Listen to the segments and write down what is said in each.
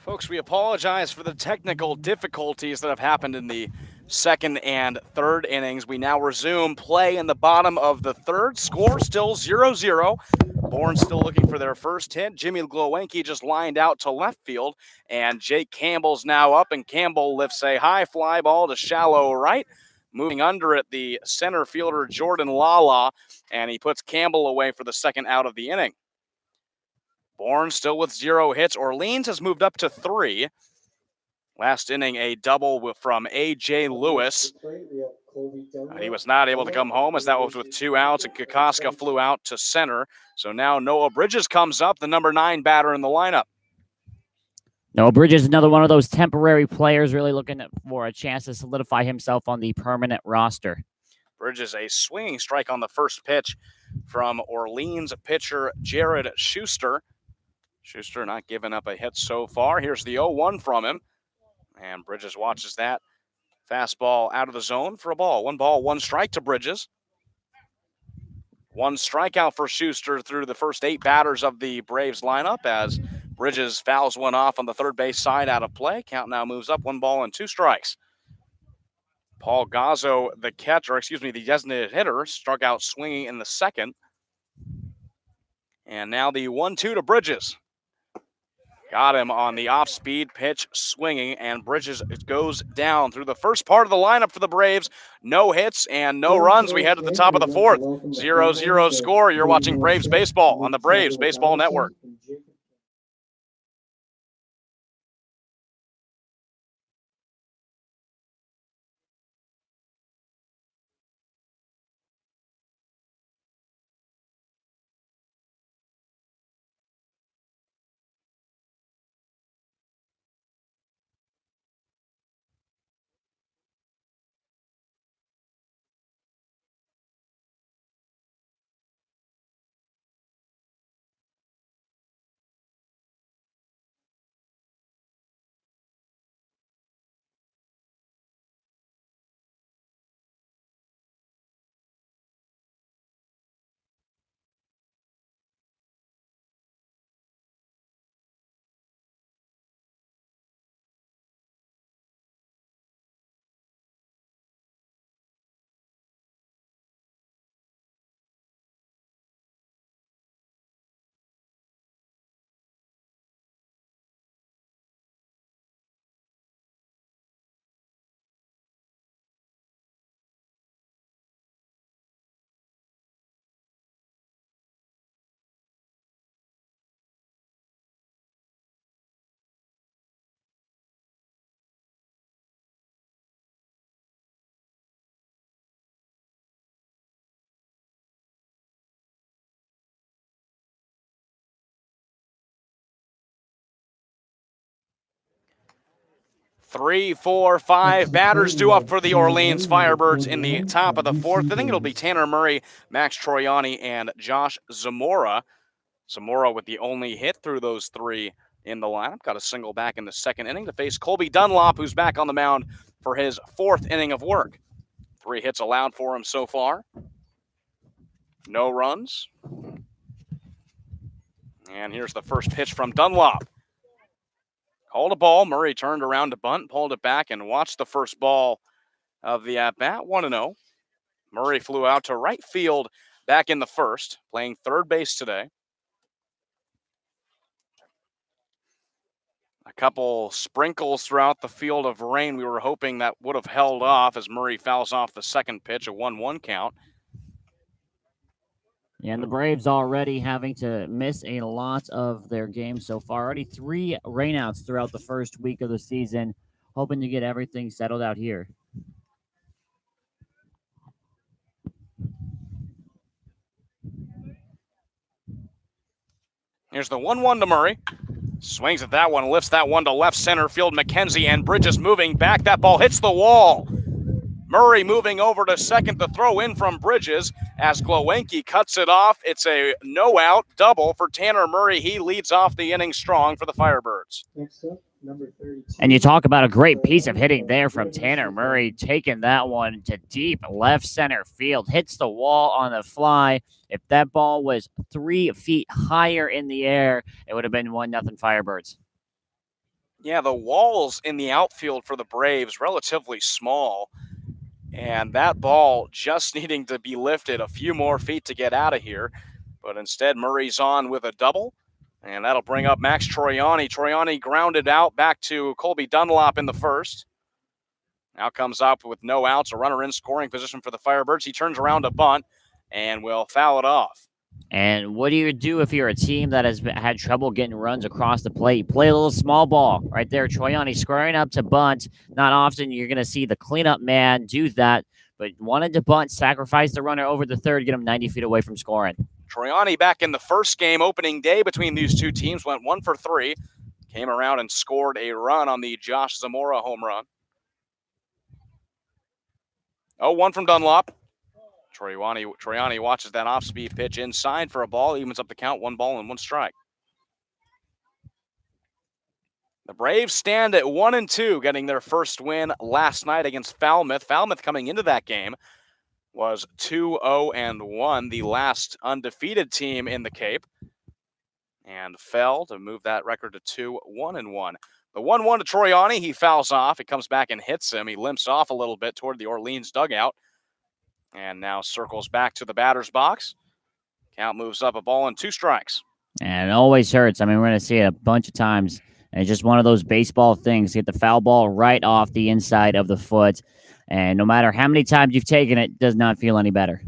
Folks, we apologize for the technical difficulties that have happened in the second and third innings. We now resume play in the bottom of the third. Score still 0-0. Bourne still looking for their first hit. Jimmy Glowenke just lined out to left field, and Jake Campbell's now up, and Campbell lifts a high fly ball to shallow right. Moving under it, the center fielder Jordan Lala, and he puts Campbell away for the second out of the inning. Bourne still with 0 hits. Orleans has moved up to 3. Last inning, a double from A.J. Lewis. He was not able to come home as that was with 2 outs, and Kokoska flew out to center. So now Noah Bridges comes up, the number 9 batter in the lineup. Noah Bridges, another one of those temporary players really looking for a chance to solidify himself on the permanent roster. Bridges, a swinging strike on the first pitch from Orleans pitcher Jared Schuster. Schuster not giving up a hit so far. Here's the 0-1 from him. And Bridges watches that. Fastball out of the zone for a ball. 1 ball, 1 strike to Bridges. 1 strikeout for Schuster through the first 8 batters of the Braves lineup as Bridges fouls one off on the third base side out of play. Count now moves up, 1 ball and 2 strikes. Paul Gazzo, the designated hitter, struck out swinging in the second. And now the 1-2 to Bridges. Got him on the off-speed pitch, swinging, and Bridges goes down through the first part of the lineup for the Braves. No hits and no runs. We head to the top of the fourth. 0-0 score. You're watching Braves Baseball on the Braves Baseball Network. Three, four, 5 batters due up for the Orleans Firebirds in the top of the fourth. I think it'll be Tanner Murray, Max Troiani, and Josh Zamora. Zamora with the only hit through those 3 in the lineup. Got a single back in the second inning to face Colby Dunlop, who's back on the mound for his 4th inning of work. 3 hits allowed for him so far. No runs. And here's the first pitch from Dunlop. Called a ball. Murray turned around to bunt, pulled it back, and watched the first ball of the at-bat. 1-0. Murray flew out to right field back in the first, playing third base today. A couple sprinkles throughout the field of rain. We were hoping that would have held off as Murray fouls off the second pitch, a 1-1 count. Yeah, and the Braves already having to miss a lot of their games so far. Already 3 rainouts throughout the first week of the season, hoping to get everything settled out here. Here's the 1-1 to Murray. Swings at that one, lifts that one to left center field. McKenzie and Bridges moving back. That ball hits the wall. Murray moving over to second to throw in from Bridges as Glowenke cuts it off. It's a no-out double for Tanner Murray. He leads off the inning strong for the Firebirds. Next up, number 32. And you talk about a great piece of hitting there from Tanner Murray, taking that one to deep left center field. Hits the wall on the fly. If that ball was 3 feet higher in the air, it would have been 1-0 Firebirds. Yeah, the walls in the outfield for the Braves relatively small, and that ball just needing to be lifted a few more feet to get out of here. But instead, Murray's on with a double, and that'll bring up Max Troiani. Troiani grounded out back to Colby Dunlop in the first. Now comes up with no outs, a runner in scoring position for the Firebirds. He turns around to bunt and will foul it off. And what do you do if you're a team that has had trouble getting runs across the plate? Play a little small ball right there. Troiani squaring up to bunt. Not often you're going to see the cleanup man do that, but wanted to bunt, sacrifice the runner over the third, get him 90 feet away from scoring. Troiani back in the first game, opening day between these two teams, went 1 for 3. Came around and scored a run on the Josh Zamora home run. 0-1 from Dunlop. Troiani watches that off-speed pitch inside for a ball, evens up the count, 1 ball and 1 strike. The Braves stand at 1-2, getting their first win last night against Falmouth. Falmouth coming into that game was 2-0-1, the last undefeated team in the Cape, and fell to move that record to 2-1-1. The 1-1 to Troiani, he fouls off. He comes back and hits him. He limps off a little bit toward the Orleans dugout and now circles back to the batter's box. Count moves up, a ball and 2 strikes. And it always hurts. I mean, we're going to see it a bunch of times. And it's just one of those baseball things. Get the foul ball right off the inside of the foot. And no matter how many times you've taken it, does not feel any better.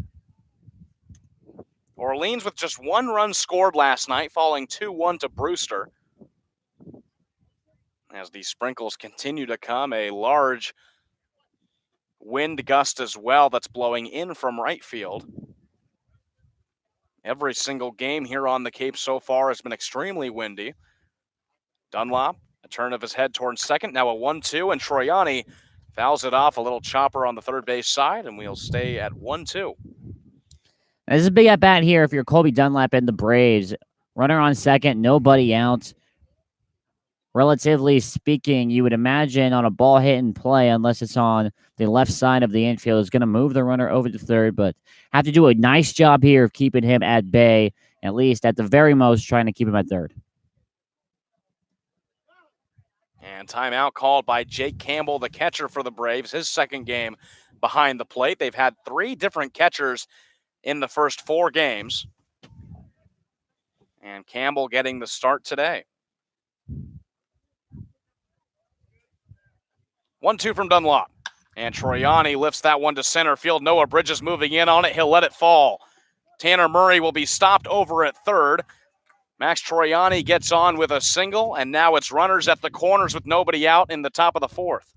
Orleans with just 1 run scored last night, falling 2-1 to Brewster. As the sprinkles continue to come, a large wind gust as well that's blowing in from right field. Every single game here on the Cape so far has been extremely windy. Dunlop, a turn of his head towards second, now a 1-2, and Troiani fouls it off, a little chopper on the third base side, and we'll stay at 1-2. This is a big at-bat here if you're Colby Dunlap and the Braves. Runner on second, nobody out. Relatively speaking, you would imagine on a ball hit and play, unless it's on the left side of the infield, is going to move the runner over to third, but have to do a nice job here of keeping him at bay, at least at the very most trying to keep him at third. And timeout called by Jake Campbell, the catcher for the Braves, his second game behind the plate. They've had 3 different catchers in the first 4 games. And Campbell getting the start today. 1-2 from Dunlop. And Troiani lifts that one to center field. Noah Bridges moving in on it. He'll let it fall. Tanner Murray will be stopped over at third. Max Troiani gets on with a single, and now it's runners at the corners with nobody out in the top of the 4th.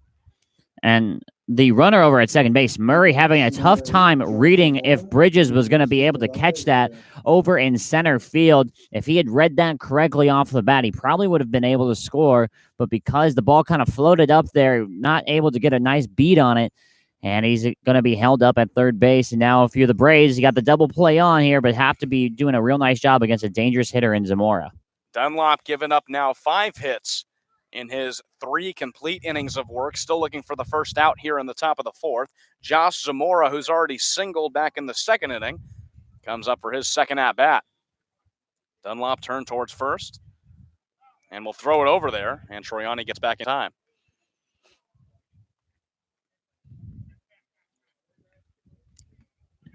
And the runner over at second base, Murray, having a tough time reading if Bridges was going to be able to catch that over in center field. If he had read that correctly off the bat, he probably would have been able to score. But because the ball kind of floated up there, not able to get a nice beat on it, and he's going to be held up at third base. And now if you're the Braves, you got the double play on here, but have to be doing a real nice job against a dangerous hitter in Zamora. Dunlop giving up now 5 hits in his 3 complete innings of work, still looking for the first out here in the top of the 4th. Josh Zamora, who's already singled back in the 2nd inning, comes up for his second at-bat. Dunlop turned towards first and will throw it over there, and Troiani gets back in time.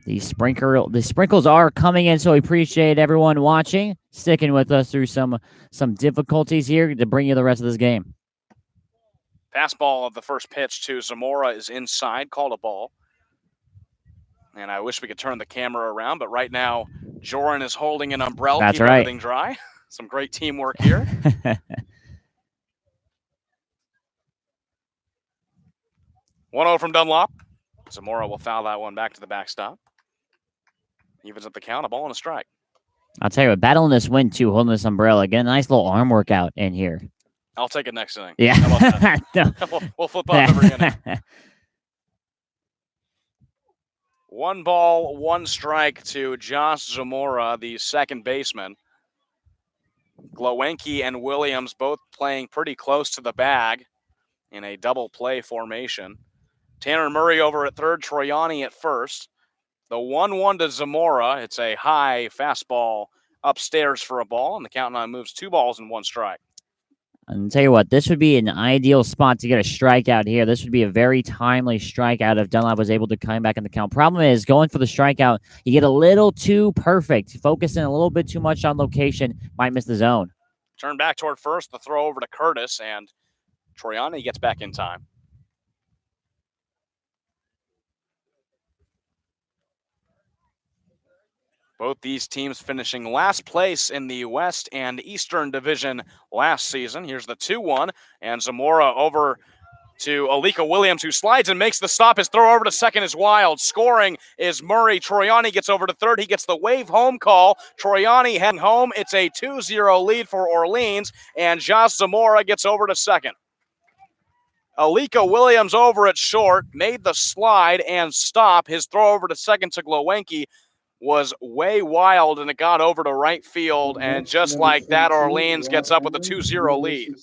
The sprinkles are coming in, so we appreciate everyone watching, sticking with us through some difficulties here to bring you the rest of this game. Fastball of the first pitch to Zamora is inside, called a ball. And I wish we could turn the camera around, but right now, Joran is holding an umbrella, That's keeping right. everything dry. Some great teamwork here. 1-0 from Dunlop. Zamora will foul that one back to the backstop. Evens up the count, a ball and a strike. I'll tell you what, battling this wind too, holding this umbrella, get a nice little arm workout in here. I'll take it next inning. Yeah. How about that? No. We'll flip off every inning. 1 ball, 1 strike to Josh Zamora, the second baseman. Glowenke and Williams both playing pretty close to the bag in a double play formation. Tanner Murray over at third, Troiani at first. The 1-1 to Zamora. It's a high fastball upstairs for a ball, and the count now moves 2 balls and 1 strike. And tell you what, this would be an ideal spot to get a strikeout here. This would be a very timely strikeout if Dunlap was able to come back in the count. Problem is, going for the strikeout, you get a little too perfect. Focusing a little bit too much on location, might miss the zone. Turn back toward first, the throw over to Curtis, and Troiani gets back in time. Both these teams finishing last place in the West and Eastern Division last season. Here's the 2-1, and Zamora over to Alika Williams, who slides and makes the stop. His throw over to second is wild. Scoring is Murray. Troiani gets over to third. He gets the wave home call. Troiani heading home. It's a 2-0 lead for Orleans, and Josh Zamora gets over to second. Alika Williams over at short, made the slide and stop. His throw over to second to Glowenke was way wild, and it got over to right field, and just like that, Orleans gets up with a 2-0 lead.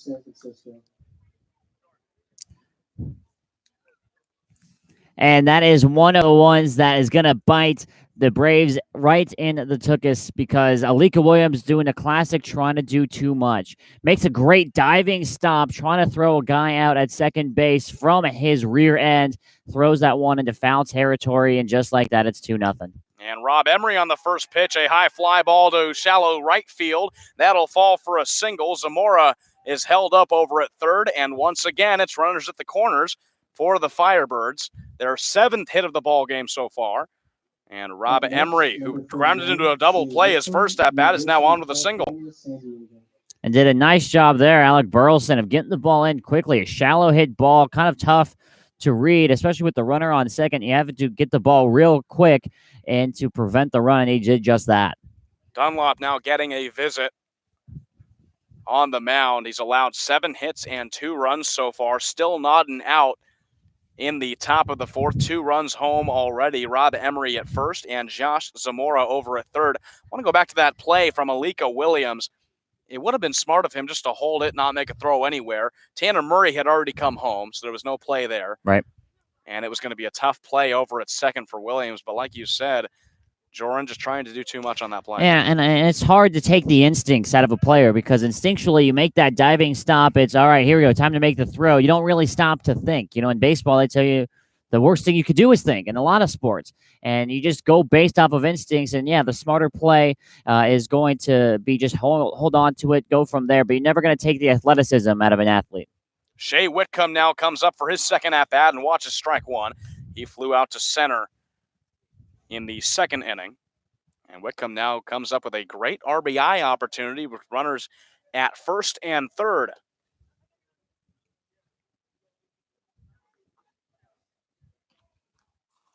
And that is one of the ones that is going to bite the Braves right in the tuchus, because Alika Williams doing a classic trying to do too much. Makes a great diving stop, trying to throw a guy out at second base from his rear end, throws that one into foul territory, and just like that, it's 2-0. And Rob Emery on the first pitch, a high fly ball to shallow right field. That'll fall for a single. Zamora is held up over at third, and once again, it's runners at the corners for the Firebirds. Their 7th hit of the ball game so far. And Rob Emery, who grounded into a double play his first at bat, is now on with a single. And did a nice job there, Alec Burleson, of getting the ball in quickly. A shallow hit ball, kind of tough to read, especially with the runner on second. You have to get the ball real quick and to prevent the run, and he did just that. Dunlop now getting a visit on the mound. He's allowed 7 hits and 2 runs so far, still not an out in the top of the 4th. 2 runs home already. Rob Emery at first and Josh Zamora over at third. I want to go back to that play from Alika Williams. It would have been smart of him just to hold it, not make a throw anywhere. Tanner Murray had already come home, so there was no play there. Right. And it was going to be a tough play over at second for Williams. But like you said, Joran just trying to do too much on that play. Yeah, and it's hard to take the instincts out of a player, because instinctually you make that diving stop. It's all right, here we go, time to make the throw. You don't really stop to think. In baseball, they tell you the worst thing you could do is think in a lot of sports. And you just go based off of instincts. And, yeah, the smarter play is going to be just hold on to it, go from there. But you're never going to take the athleticism out of an athlete. Shea Whitcomb now comes up for his second at-bat and watches strike one. He flew out to center in the second inning. And Whitcomb now comes up with a great RBI opportunity with runners at first and third.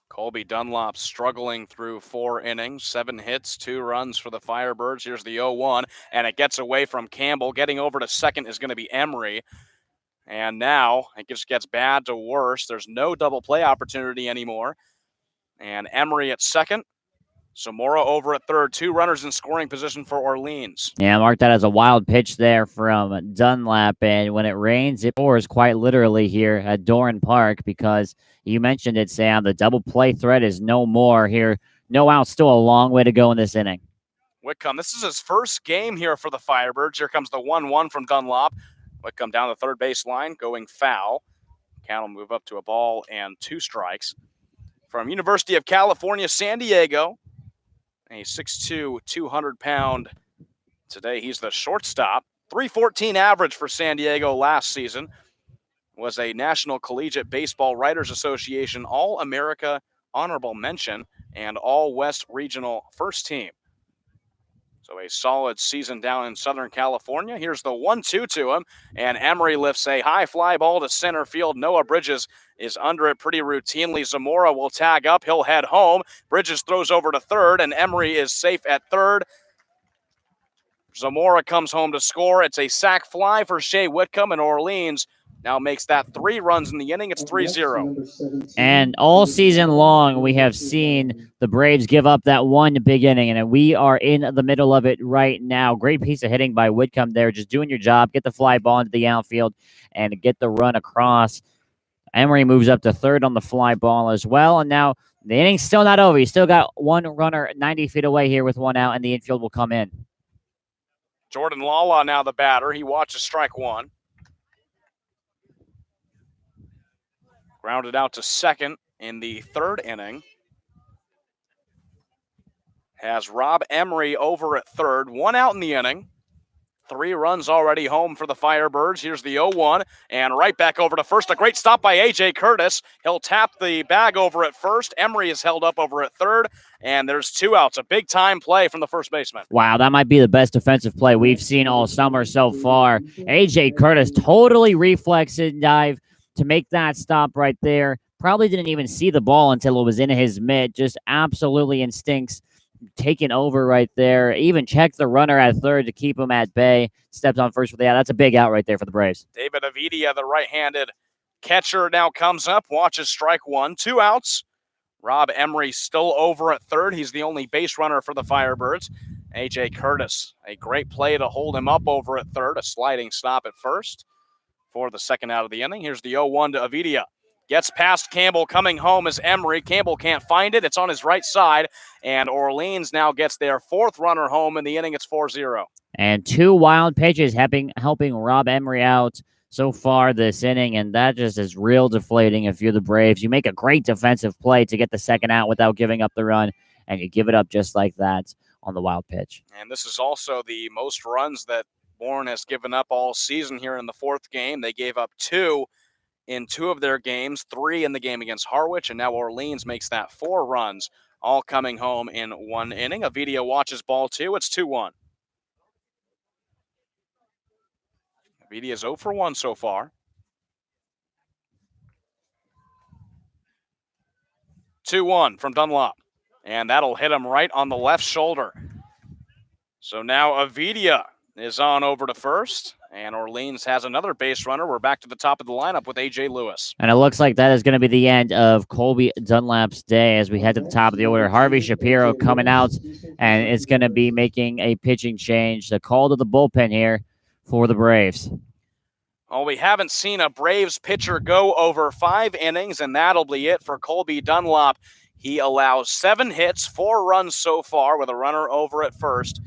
Colby Dunlop struggling through 4 innings, 7 hits, 2 runs for the Firebirds. Here's the 0-1, and it gets away from Campbell. Getting over to second is going to be Emery. And now it just gets bad to worse. There's no double play opportunity anymore. And Emery at second. Zamora over at third. 2 runners in scoring position for Orleans. Yeah, mark that as a wild pitch there from Dunlap. And when it rains, it pours quite literally here at Doran Park, because you mentioned it, Sam. The double play threat is no more here. No out, still a long way to go in this inning. Whitcomb, this is his first game here for the Firebirds. Here comes the 1-1 from Dunlop. Whitcomb down the third base line, going foul. Count will move up to a ball and 2 strikes. From University of California, San Diego, a 6'2", 200-pound. Today he's the shortstop. 314 average for San Diego last season. Was a National Collegiate Baseball Writers Association All-America Honorable Mention and All-West Regional First Team. So a solid season down in Southern California. Here's the 1-2 to him, and Emery lifts a high fly ball to center field. Noah Bridges is under it pretty routinely. Zamora will tag up. He'll head home. Bridges throws over to third, and Emery is safe at third. Zamora comes home to score. It's a sac fly for Shea Whitcomb, and Orleans now makes that 3 runs in the inning. It's 3-0. And all season long, we have seen the Braves give up that one big inning, and we are in the middle of it right now. Great piece of hitting by Whitcomb there, just doing your job, get the fly ball into the outfield, and get the run across. Emery moves up to third on the fly ball as well, and now the inning's still not over. You still got one runner 90 feet away here with 1 out, and the infield will come in. Jordan Lala now the batter. He watches strike 1. Grounded out to second in the third inning. Has Rob Emery over at third. 1 out in the inning. 3 runs already home for the Firebirds. Here's the 0-1, and right back over to first. A great stop by A.J. Curtis. He'll tap the bag over at first. Emery is held up over at third, and there's 2 outs. A big-time play from the first baseman. Wow, that might be the best defensive play we've seen all summer so far. A.J. Curtis totally reflex and dive to make that stop right there. Probably didn't even see the ball until it was in his mitt. Just absolutely instincts taken over right there. Even checked the runner at third to keep him at bay. Stepped on first with the out. That's a big out right there for the Braves. David Avidia, the right-handed catcher, now comes up. Watches strike 1. 2 outs. Rob Emery still over at third. He's the only base runner for the Firebirds. A.J. Curtis, a great play to hold him up over at third. A sliding stop at first for the second out of the inning. Here's the 0-1 to Avidia. Gets past Campbell. Coming home is Emery. Campbell can't find it. It's on his right side. And Orleans now gets their 4th runner home in the inning. It's 4-0. And 2 wild pitches helping Rob Emery out so far this inning. And that just is real deflating if you're the Braves. You make a great defensive play to get the second out without giving up the run. And you give it up just like that on the wild pitch. And this is also the most runs that Bourne has given up all season here in the 4th game. They gave up 2 in 2 of their games, 3 in the game against Harwich, and now Orleans makes that 4 runs, all coming home in 1 inning. Avidia watches ball 2. It's 2-1. Avidia's 0 for 1 so far. 2-1 from Dunlop, and that'll hit him right on the left shoulder. So now Avidia is on over to first, and Orleans has another base runner. We're back to the top of the lineup with A.J. Lewis. And it looks like that is going to be the end of Colby Dunlap's day as we head to the top of the order. Harvey Shapiro coming out, and it's going to be making a pitching change. The call to the bullpen here for the Braves. Well, we haven't seen a Braves pitcher go over 5 innings, and that'll be it for Colby Dunlop. He allows 7 hits, 4 runs so far with a runner over at first,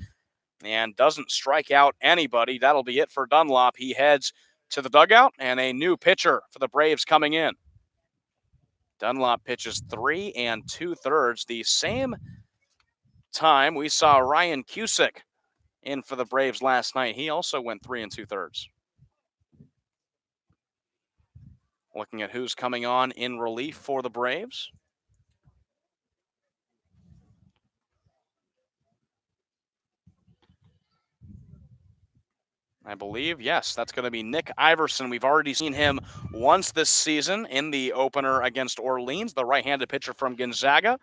and doesn't strike out anybody. That'll be it for Dunlop. He heads to the dugout, and a new pitcher for the Braves coming in. Dunlop pitches 3 2/3. The same time we saw Ryan Cusick in for the Braves last night. He also went 3 2/3. Looking at who's coming on in relief for the Braves. I believe, yes, that's going to be Nick Iverson. We've already seen him once this season in the opener against Orleans. The right-handed pitcher from Gonzaga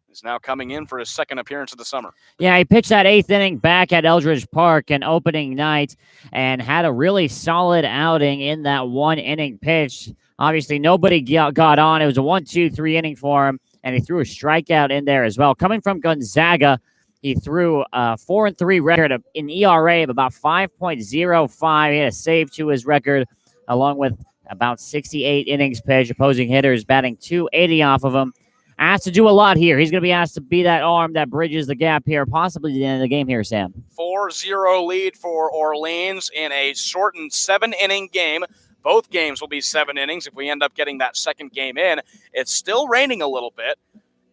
is now coming in for his 2nd appearance of the summer. Yeah, he pitched that 8th inning back at Eldridge Park an opening night and had a really solid outing in that 1 inning pitch. Obviously, nobody got on. It was a 1-2-3 inning for him, and he threw a strikeout in there as well. Coming from Gonzaga, he threw a 4-3 record, an ERA of about 5.05. He had a save to his record, along with about 68 innings pitched. Opposing hitters batting .280 off of him. Asked to do a lot here. He's going to be asked to be that arm that bridges the gap here, possibly the end of the game here, Sam. 4-0 lead for Orleans in a shortened 7-inning game. Both games will be 7 innings if we end up getting that second game in. It's still raining a little bit,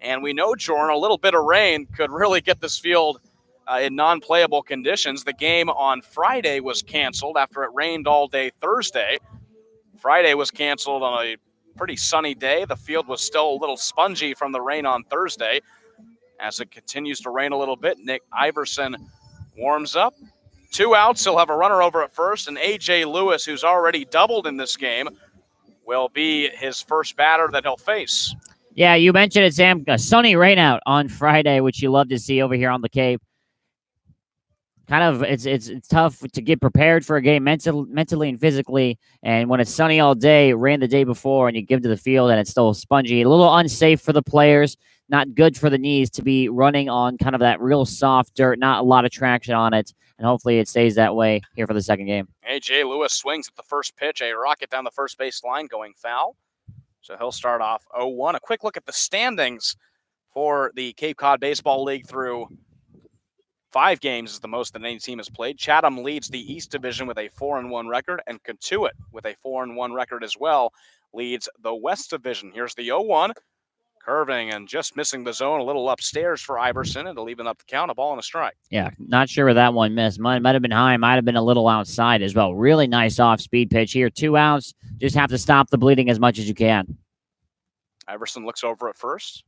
and we know, Jordan, a little bit of rain could really get this field in non-playable conditions. The game on Friday was canceled after it rained all day Thursday. Friday was canceled on a pretty sunny day. The field was still a little spongy from the rain on Thursday. As it continues to rain a little bit, Nick Iverson warms up. 2 outs, he'll have a runner over at first, and A.J. Lewis, who's already doubled in this game, will be his first batter that he'll face. Yeah, you mentioned it, Sam. A sunny rain out on Friday, which you love to see over here on the Cape. Kind of, it's tough to get prepared for a game mentally and physically. And when it's sunny all day, rain the day before, and you give to the field and it's still spongy, a little unsafe for the players. Not good for the knees to be running on kind of that real soft dirt, not a lot of traction on it. And hopefully it stays that way here for the second game. A.J. Lewis swings at the first pitch, a rocket down the first base line going foul. So he'll start off 0-1. A quick look at the standings for the Cape Cod Baseball League through 5 games is the most that any team has played. Chatham leads the East Division with a 4-1 record, and Cotuit with a 4-1 record as well. leads the West Division. Here's the 0-1. Curving and just missing the zone a little upstairs for Iverson. It'll even up the count, a ball and a strike. Yeah, not sure where that one missed. Might have been high, might have been a little outside as well. Really nice off-speed pitch here. 2 outs. Just have to stop the bleeding as much as you can. Iverson looks over at first.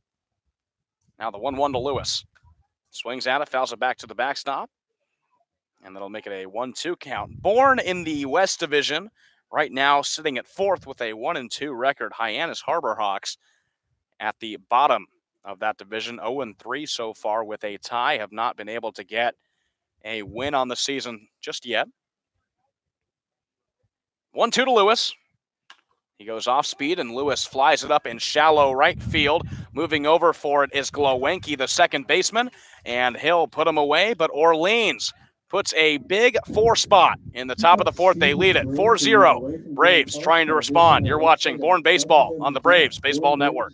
Now the 1-1 to Lewis. Swings at it, fouls it back to the backstop. And that'll make it a 1-2 count. Bourne in the West Division right now sitting at 4th with a 1-2 record. Hyannis Harbor Hawks at the bottom of that division, 0-3 so far with a tie. Have not been able to get a win on the season just yet. 1-2 to Lewis. He goes off speed, and Lewis flies it up in shallow right field. Moving over for it is Glowenke, the second baseman, and he'll put him away, but Orleans puts a big 4 spot in the top of the 4th. They lead it 4-0. Braves trying to respond. You're watching Bourne Baseball on the Braves Baseball Network.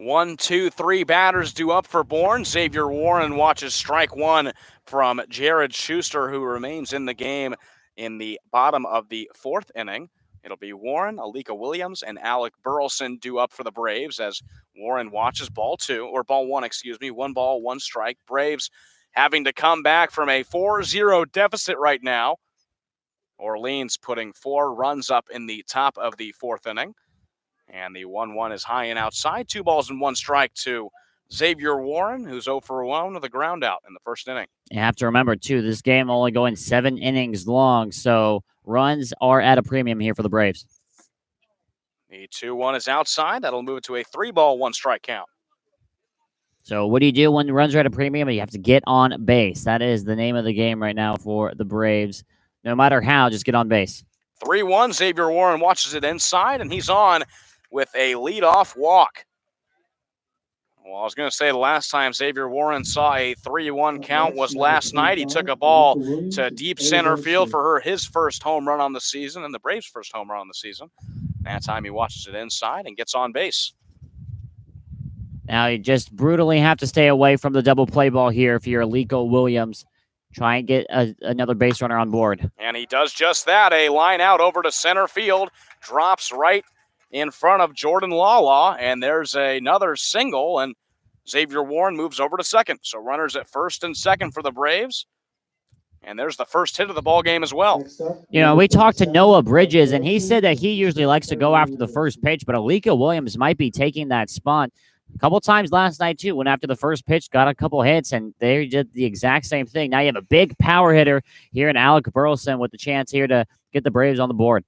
1, 2, 3 batters due up for Bourne. Xavier Warren watches strike 1 from Jared Schuster, who remains in the game in the bottom of the 4th inning. It'll be Warren, Alika Williams, and Alec Burleson due up for the Braves as Warren watches ball 1, 1 ball, 1 strike. Braves having to come back from a 4-0 deficit right now. Orleans putting 4 runs up in the top of the 4th inning. And the 1-1 is high and outside. 2 balls and 1 strike to Xavier Warren, who's 0 for 1 with a ground out in the 1st inning. You have to remember, too, this game only going 7 innings long, so runs are at a premium here for the Braves. The 2-1 is outside. That'll move it to a 3-ball, 1 strike count. So what do you do when the runs are at a premium? You have to get on base. That is the name of the game right now for the Braves. No matter how, just get on base. 3-1, Xavier Warren watches it inside, and he's on with a leadoff walk. Well, I was going to say the last time Xavier Warren saw a 3-1 count was last night. He took a ball to deep center field for his first home run on the season and the Braves' first home run on the season. That time he watches it inside and gets on base. Now you just brutally have to stay away from the double play ball here if you're Alika Williams. Try and get another base runner on board. And he does just that. A line out over to center field. Drops right in front of Jordan Lala. And there's another single. And Xavier Warren moves over to second. So runners at first and second for the Braves. And there's the first hit of the ball game as well. You know, we talked to Noah Bridges, and he said that he usually likes to go after the first pitch, but Alika Williams might be taking that spot. A couple times last night, too, went after the first pitch, got a couple hits, and they did the exact same thing. Now you have a big power hitter here in Alec Burleson with the chance here to get the Braves on the board.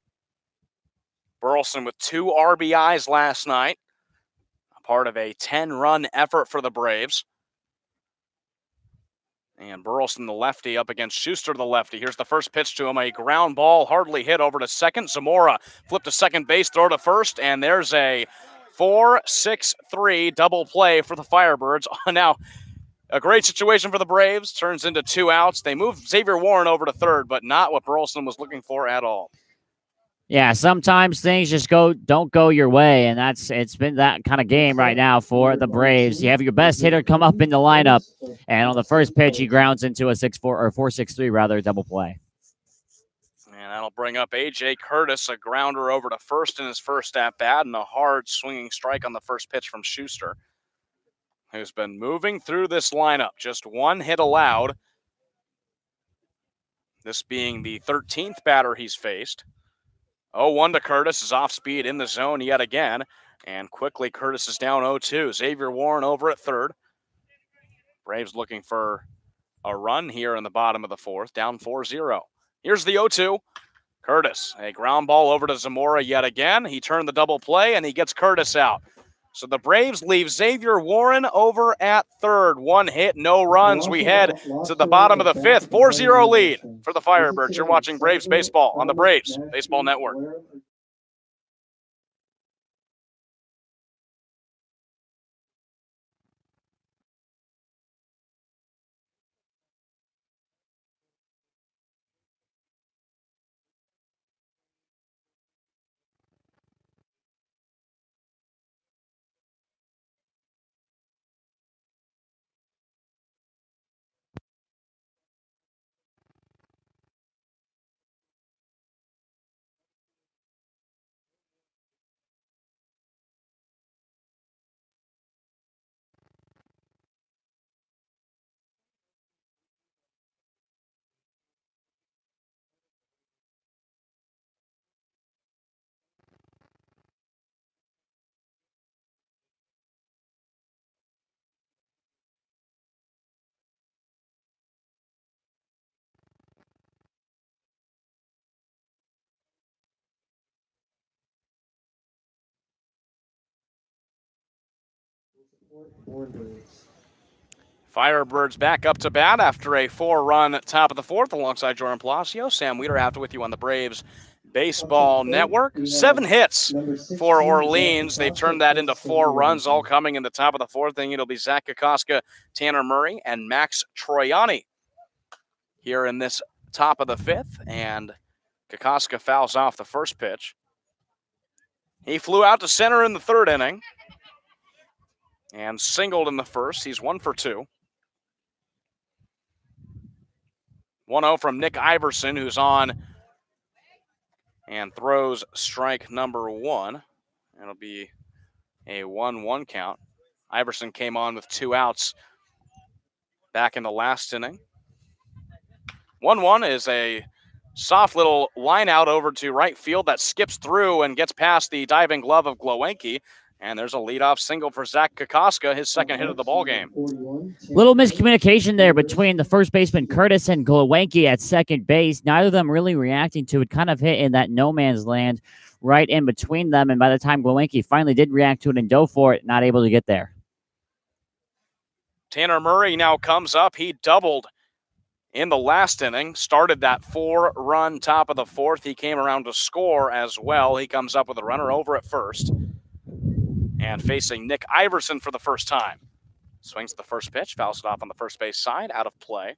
Burleson with 2 RBIs last night, a part of a 10-run effort for the Braves. And Burleson, the lefty, up against Schuster, the lefty. Here's the first pitch to him, a ground ball, hardly hit over to second. Zamora flipped to second base, throw to first, and there's a 4-6-3 double play for the Firebirds. Now, a great situation for the Braves, turns into 2 outs. They move Xavier Warren over to third, but not what Burleson was looking for at all. Yeah, sometimes things just don't go your way, and it's been that kind of game right now for the Braves. You have your best hitter come up in the lineup, and on the first pitch, he grounds into a 6-4 or 4-6-3 rather double play. And that'll bring up A.J. Curtis, a grounder over to first in his first at-bat, and a hard swinging strike on the first pitch from Schuster, who's been moving through this lineup. Just 1 hit allowed, this being the 13th batter he's faced. 0-1 to Curtis, is off speed in the zone yet again. And quickly, Curtis is down 0-2. Xavier Warren over at third. Braves looking for a run here in the bottom of the fourth, down 4-0. Here's the 0-2. Curtis, a ground ball over to Zamora yet again. He turned the double play, and he gets Curtis out. So the Braves leave Xavier Warren over at third. 1 hit, no runs. We head to the bottom of the fifth. 4-0 lead for the Firebirds. You're watching Braves Baseball on the Braves Baseball Network. Firebirds back up to bat after a 4-run top of the fourth alongside Jordan Palacio. Sam Weeder after with you on the Braves Baseball Network. 7 hits for Orleans. They've turned that into 4 runs, all coming in the top of the fourth inning. It'll be Zach Kokoska, Tanner Murray, and Max Troiani here in this top of the fifth. And Kokoska fouls off the first pitch. He flew out to center in the third inning and singled in the first. He's 1 for 2. 1-0 from Nick Iverson, who's on and throws strike number 1. It'll be a 1-1 count. Iverson came on with 2 outs back in the last inning. 1-1 is a soft little line out over to right field that skips through and gets past the diving glove of Glowenke. And there's a leadoff single for Zach Kokoska, his second hit of the ballgame. Little miscommunication there between the first baseman Curtis and Glowenke at second base. Neither of them really reacting to it. Kind of hit in that no man's land right in between them. And by the time Glowenke finally did react to it and dove for it, not able to get there. Tanner Murray now comes up. He doubled in the last inning, started that 4-run top of the fourth. He came around to score as well. He comes up with a runner over at first. And facing Nick Iverson for the first time. Swings the first pitch, fouls it off on the first base side, out of play.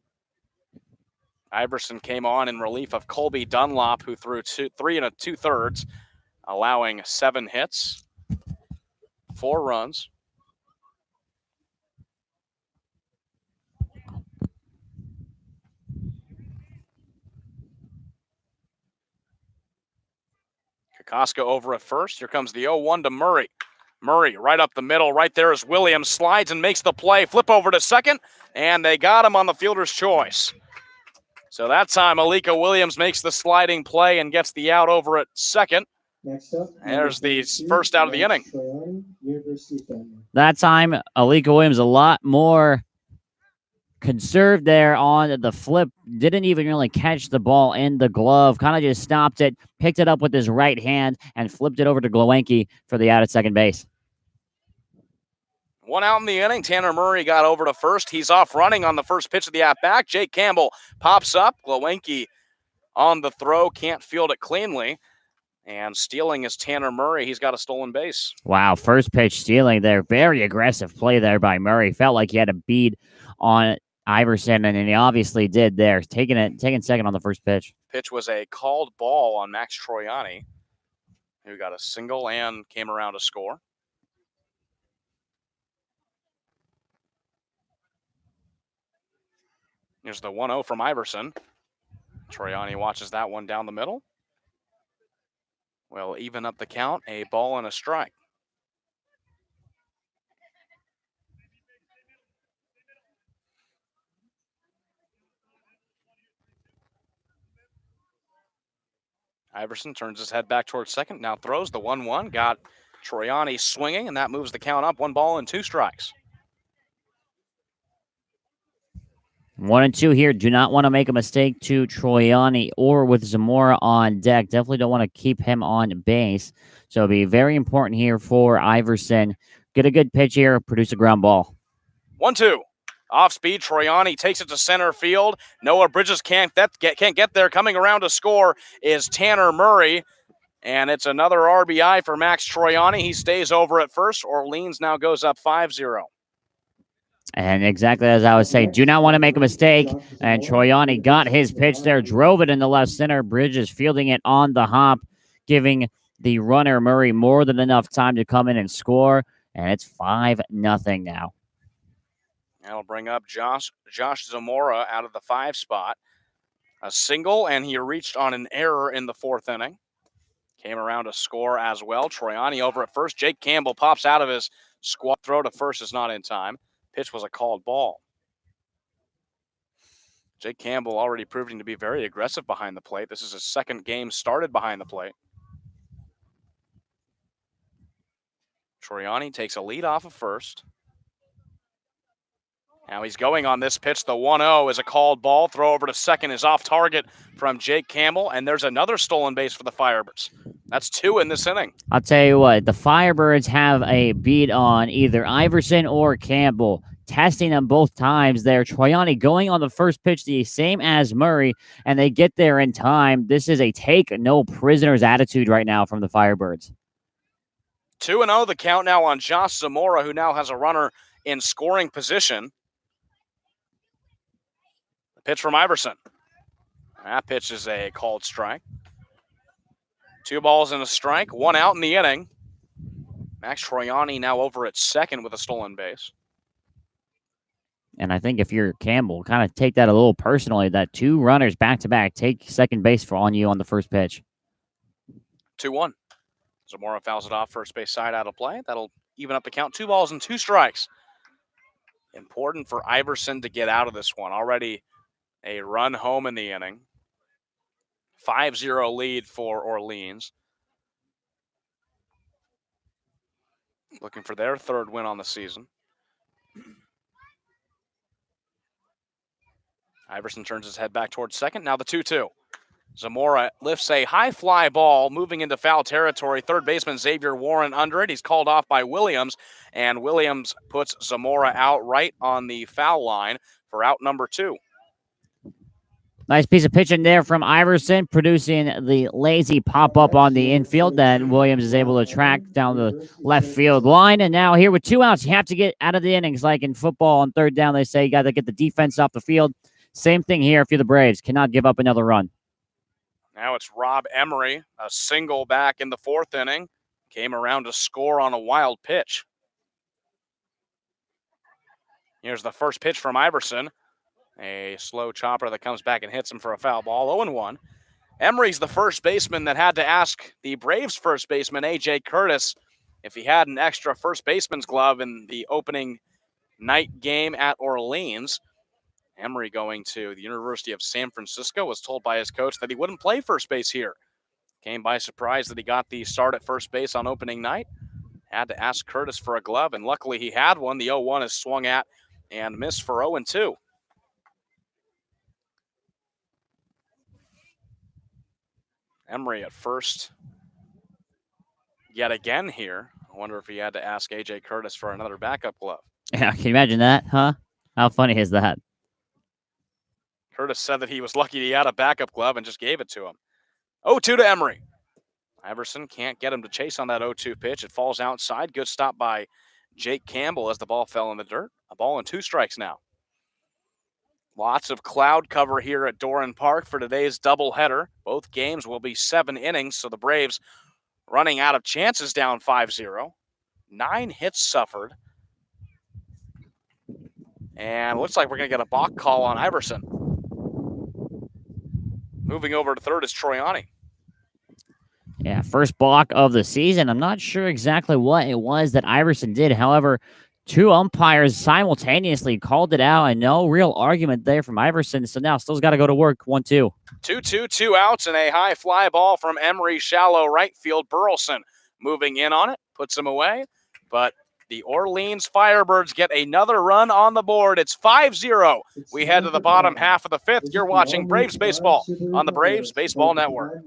Iverson came on in relief of Colby Dunlop, who threw 3 2/3, allowing 7 hits, 4 runs. Kokoska over at first. Here comes the 0-1 to Murray. Murray right up the middle. Right there is Williams. Slides and makes the play. Flip over to second, and they got him on the fielder's choice. So that time, Alika Williams makes the sliding play and gets the out over at second. There's the first out of the inning. That time, Alika Williams a lot more conserved there on the flip. Didn't even really catch the ball in the glove. Kind of just stopped it, picked it up with his right hand, and flipped it over to Glowenke for the out at second base. One out in the inning. Tanner Murray got over to first. He's off running on the first pitch of the at-bat. Jake Campbell pops up. Glowinski on the throw, can't field it cleanly. And stealing is Tanner Murray. He's got a stolen base. Wow, first pitch stealing there. Very aggressive play there by Murray. Felt like he had a bead on Iverson, and he obviously did there. Taking second on the first pitch. Pitch was a called ball on Max Troiani, who got a single and came around to score. Here's the 1-0 from Iverson. Troiani watches that one down the middle. Well, even up the count, a ball and a strike. Iverson turns his head back towards second, now throws the 1-1, got Troiani swinging, and that moves the count up. 1 ball and 2 strikes. 1-2 here. Do not want to make a mistake to Troiani or with Zamora on deck. Definitely don't want to keep him on base. So it'll be very important here for Iverson. Get a good pitch here, produce a ground ball. 1-2. Off speed, Troiani takes it to center field. Noah Bridges can't get there. Coming around to score is Tanner Murray. And it's another RBI for Max Troiani. He stays over at first. Orleans now goes up 5-0. And exactly as I was saying, do not want to make a mistake. And Troiani got his pitch there, drove it in the left center. Bridges fielding it on the hop, giving the runner Murray more than enough time to come in and score. And it's 5-0 now. That'll bring up Josh Zamora out of the 5 spot. A single, and he reached on an error in the 4th inning. Came around to score as well. Troiani over at first. Jake Campbell pops out of his squat. Throw to first is not in time. Pitch was a called ball. Jake Campbell already proving to be very aggressive behind the plate. This is his 2nd game started behind the plate. Troiani takes a lead off of first. Now he's going on this pitch. The 1-0 is a called ball. Throw over to second is off target from Jake Campbell. And there's another stolen base for the Firebirds. That's 2 in this inning. I'll tell you what, the Firebirds have a beat on either Iverson or Campbell. Testing them both times there. Troiani going on the first pitch, the same as Murray, and they get there in time. This is a take no prisoners attitude right now from the Firebirds. 2-0 the count now on Josh Zamora, who now has a runner in scoring position. The pitch from Iverson. That pitch is a called strike. 2 balls and a strike, 1 out in the inning. Max Troiani now over at second with a stolen base. And I think if you're Campbell, kind of take that a little personally, that 2 runners back-to-back take second base on you on the first pitch. 2-1. Zamora fouls it off first base side out of play. That'll even up the count. 2 balls and 2 strikes. Important for Iverson to get out of this one. Already a run home in the inning. 5-0 lead for Orleans. Looking for their 3rd win on the season. Iverson turns his head back towards second. Now the 2-2. Zamora lifts a high fly ball, moving into foul territory. Third baseman Xavier Warren under it. He's called off by Williams, and Williams puts Zamora out right on the foul line for out number 2. Nice piece of pitching there from Iverson, producing the lazy pop-up on the infield. Then Williams is able to track down the left field line. And now here with 2 outs, you have to get out of the innings. Like in football on 3rd down, they say you got to get the defense off the field. Same thing here if you're the Braves. Cannot give up another run. Now it's Rob Emery, a single back in the 4th inning. Came around to score on a wild pitch. Here's the first pitch from Iverson. A slow chopper that comes back and hits him for a foul ball. 0-1. Emery's the first baseman that had to ask the Braves first baseman, A.J. Curtis, if he had an extra first baseman's glove in the opening night game at Orleans. Emery, going to the University of San Francisco, was told by his coach that he wouldn't play first base here. Came by surprise that he got the start at first base on opening night. Had to ask Curtis for a glove, and luckily he had one. The 0-1 is swung at and missed for 0-2. Emery at first yet again here. I wonder if he had to ask A.J. Curtis for another backup glove. Yeah, can you imagine that, huh? How funny is that? Curtis said that he was lucky he had a backup glove and just gave it to him. 0-2 to Emery. Iverson can't get him to chase on that 0-2 pitch. It falls outside. Good stop by Jake Campbell as the ball fell in the dirt. A ball and 2 strikes now. Lots of cloud cover here at Doran Park for today's doubleheader. Both games will be 7 innings, so the Braves running out of chances down 5-0. 9 hits suffered. And looks like we're going to get a balk call on Iverson. Moving over to third is Troiani. Yeah, first balk of the season. I'm not sure exactly what it was that Iverson did. However, 2 umpires simultaneously called it out, and no real argument there from Iverson. So now still's got to go to work. 1-2. 2-2, 2 outs, and a high fly ball from Emery, shallow right field. Burleson moving in on it, puts him away. But the Orleans Firebirds get another run on the board. It's 5-0. We head to the bottom half of the 5th. You're watching Braves Baseball on the Braves Baseball Network.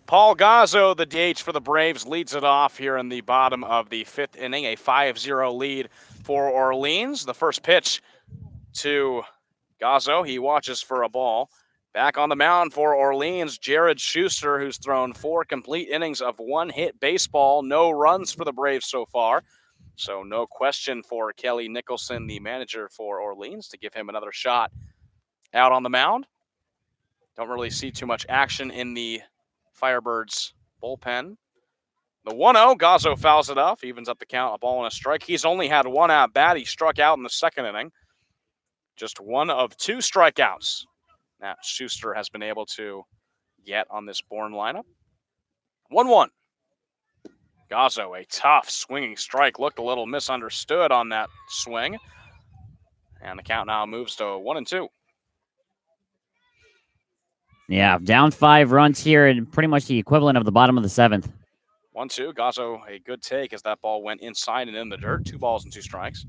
Paul Gazzo, the DH for the Braves, leads it off here in the bottom of the 5th inning, a 5-0 lead for Orleans. The first pitch to Gazzo, he watches for a ball. Back on the mound for Orleans, Jared Schuster, who's thrown 4 complete innings of 1-hit baseball. No runs for the Braves so far. So no question for Kelly Nicholson, the manager for Orleans, to give him another shot out on the mound. Don't really see too much action in the Firebirds bullpen. The 1-0, Gazzo fouls it off, evens up the count, a ball and a strike. He's only had 1 at bat. He struck out in the 2nd inning. Just 1 of 2 strikeouts that Schuster has been able to get on this Bourne lineup. 1-1. Gazzo, a tough swinging strike. Looked a little misunderstood on that swing. And the count now moves to 1-2. Yeah, down 5 runs here, and pretty much the equivalent of the bottom of the 7th. 1-2. Gazzo, a good take as that ball went inside and in the dirt. 2 balls and 2 strikes.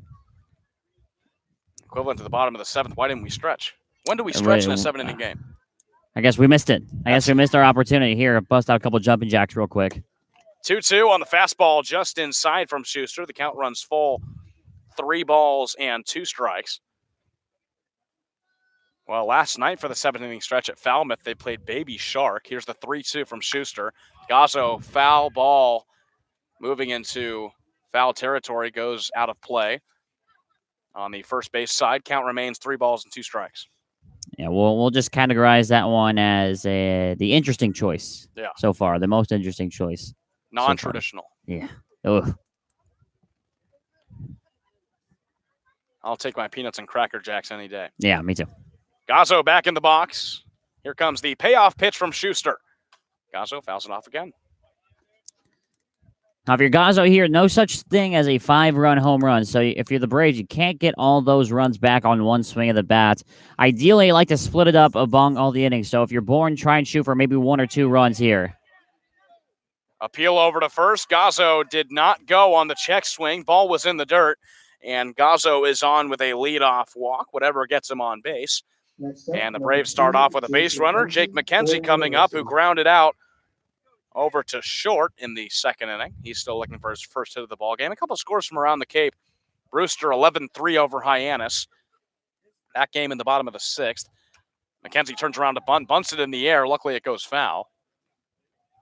Equivalent to the bottom of the 7th. Why didn't we stretch? When do we stretch in a 7-inning game? I guess we missed it. I guess we missed our opportunity here. Bust out a couple jumping jacks real quick. 2-2 on the fastball just inside from Schuster. The count runs full. 3 balls and 2 strikes. Well, last night for the 7th-inning stretch at Falmouth, they played Baby Shark. Here's the 3-2 from Schuster. Gazzo, foul ball, moving into foul territory, goes out of play. On the first base side, count remains 3 balls and 2 strikes. Yeah, we'll just categorize that one as the interesting choice. Yeah. So far, the most interesting choice. Non-traditional. So yeah. Ugh. I'll take my peanuts and Cracker Jacks any day. Yeah, me too. Gazzo back in the box. Here comes the payoff pitch from Schuster. Gazzo fouls it off again. Now, if you're Gazzo here, no such thing as a 5-run home run. So if you're the Braves, you can't get all those runs back on one swing of the bat. Ideally, you like to split it up among all the innings. So if you're Bourne, try and shoot for maybe 1 or 2 runs here. Appeal over to first. Gazzo did not go on the check swing. Ball was in the dirt, and Gazzo is on with a leadoff walk, whatever gets him on base. And the Braves start off with a base runner, Jake McKenzie coming up, who grounded out over to short in the 2nd inning. He's still looking for his first hit of the ball game. A couple scores from around the Cape. Brewster 11-3 over Hyannis. That game in the bottom of the 6th. McKenzie turns around to bunt, bunts it in the air. Luckily, it goes foul.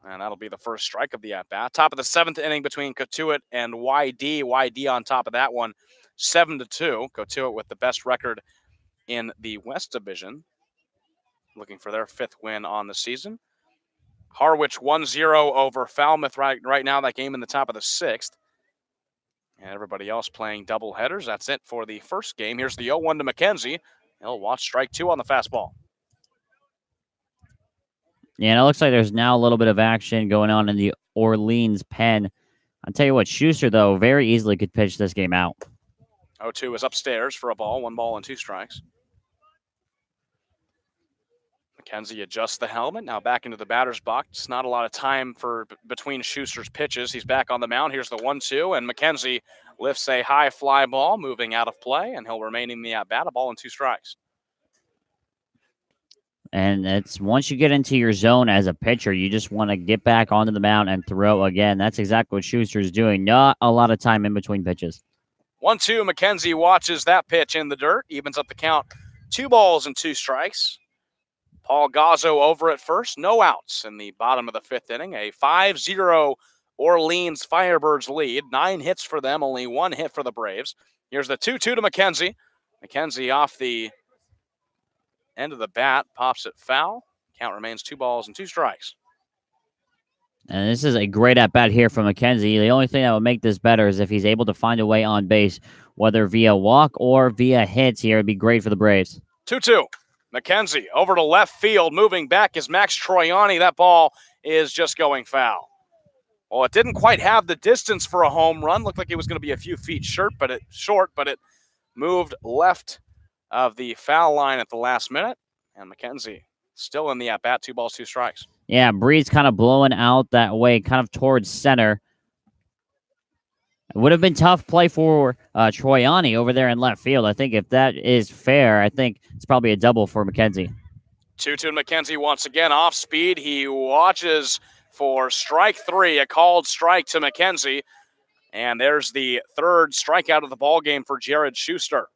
And that'll be the first strike of the at-bat. Top of the 7th inning between Cotuit and YD. YD on top of that one, 7-2. Cotuit with the best record in the West Division, looking for their 5th win on the season. Harwich 1-0 over Falmouth right now, that game in the top of the 6th. And everybody else playing double headers. That's it for the first game. Here's the 0-1 to McKenzie. He'll watch strike 2 on the fastball. Yeah, and it looks like there's now a little bit of action going on in the Orleans pen. I'll tell you what, Schuster, though, very easily could pitch this game out. 0-2 is upstairs for a ball, 1 ball and 2 strikes. McKenzie adjusts the helmet, now back into the batter's box. Not a lot of time for between Schuster's pitches. He's back on the mound. Here's the 1-2, and McKenzie lifts a high fly ball, moving out of play, and he'll remain in the at-bat, a ball and 2 strikes. And it's once you get into your zone as a pitcher, you just want to get back onto the mound and throw again. That's exactly what Schuster's doing. Not a lot of time in between pitches. 1-2, McKenzie watches that pitch in the dirt, evens up the count. 2 balls and 2 strikes. Paul Gazzo over at first, no outs in the bottom of the 5th inning. A 5-0 Orleans Firebirds lead. 9 hits for them, only 1 hit for the Braves. Here's the 2-2 to McKenzie. McKenzie off the end of the bat, pops it foul. Count remains 2 balls and 2 strikes. And this is a great at-bat here from McKenzie. The only thing that would make this better is if he's able to find a way on base, whether via walk or via hits here. It'd be great for the Braves. 2-2. McKenzie over to left field. Moving back is Max Troiani. That ball is just going foul. Well, it didn't quite have the distance for a home run. Looked like it was going to be a few feet short, but it moved left of the foul line at the last minute. And McKenzie still in the at-bat, 2 balls, 2 strikes. Yeah, breeze kind of blowing out that way, kind of towards center. It would have been tough play for Troiani over there in left field. I think if that is fair, I think it's probably a double for McKenzie. 2-2 McKenzie once again off speed. He watches for strike 3, a called strike to McKenzie. And there's the 3rd strikeout of the ball game for Jared Schuster.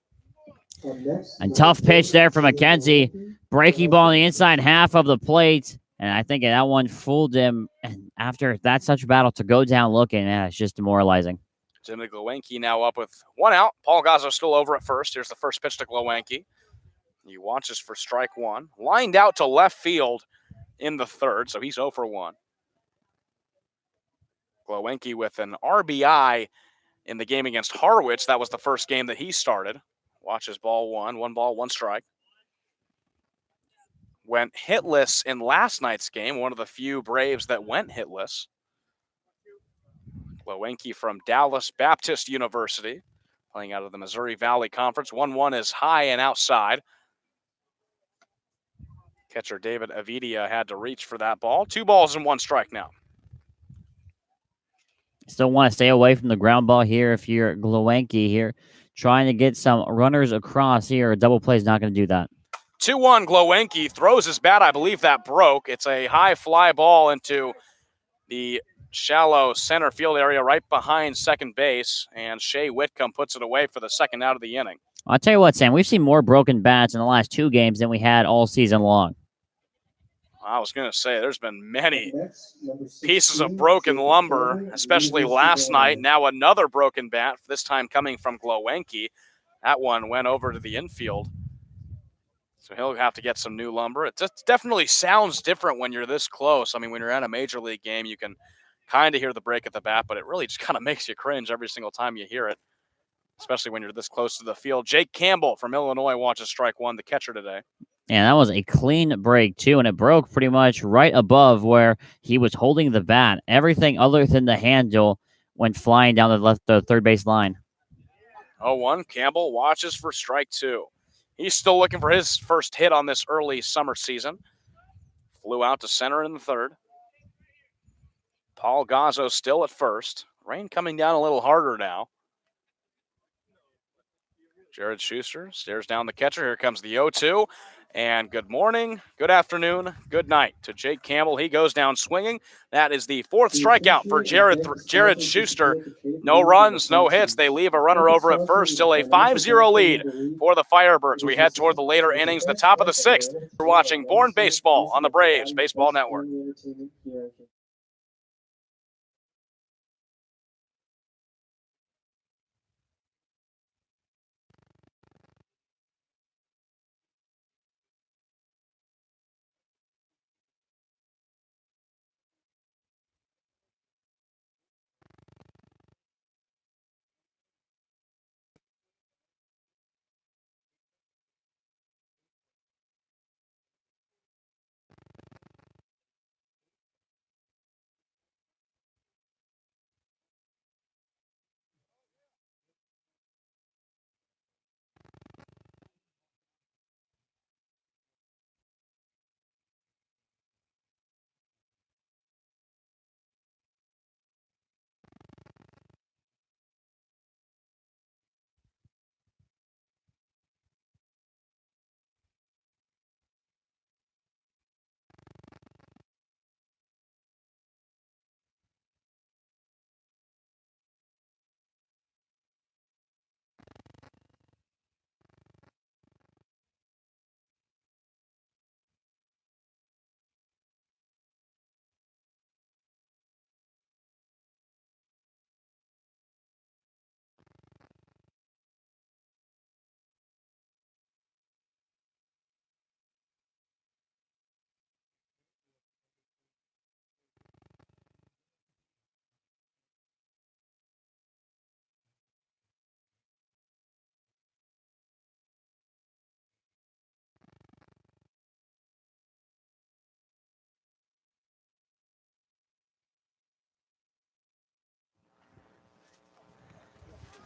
And tough pitch there for McKenzie. Breaking ball in the inside half of the plate. And I think that one fooled him. And after that such a battle to go down looking, it's just demoralizing. Jimmy Glowenke now up with 1 out. Paul Gazzo still over at first. Here's the first pitch to Glowenke. He watches for strike 1. Lined out to left field in the 3rd, so he's 0 for 1. Glowenke with an RBI in the game against Harwich. That was the first game that he started. Watches ball 1. 1 ball, 1 strike. Went hitless in last night's game, one of the few Braves that went hitless. Glowenke from Dallas Baptist University, playing out of the Missouri Valley Conference. 1-1 is high and outside. Catcher David Avidia had to reach for that ball. 2 balls and 1 strike now. Still want to stay away from the ground ball here if you're Glowenke here. Trying to get some runners across here. A double play is not going to do that. 2-1, Glowenke throws his bat. I believe that broke. It's a high fly ball into the shallow center field area right behind second base, and Shea Whitcomb puts it away for the 2nd out of the inning. I'll tell you what, Sam, we've seen more broken bats in the last 2 games than we had all season long. I was going to say, there's been many pieces of broken lumber, especially last night. Now another broken bat, this time coming from Glowenke. That one went over to the infield. So he'll have to get some new lumber. It just definitely sounds different when you're this close. I mean, when you're at a major league game, you can kind of hear the break at the bat, but it really just kind of makes you cringe every single time you hear it, especially when you're this close to the field. Jake Campbell from Illinois watches strike 1, the catcher today. And that was a clean break, too, and it broke pretty much right above where he was holding the bat. Everything other than the handle went flying down the third base line. 0-1, Campbell watches for strike 2. He's still looking for his first hit on this early summer season. Flew out to center in the 3rd. Paul Gazzo still at first. Rain coming down a little harder now. Jared Schuster stares down the catcher. Here comes the 0-2. And good morning, good afternoon, good night to Jake Campbell. He goes down swinging. That is the fourth strikeout for Jared Schuster. No runs, no hits. They leave a runner over at first. Still a 5-0 lead for the Firebirds. We head toward the later innings, the top of the sixth. We're watching Bourne Baseball on the Braves Baseball Network.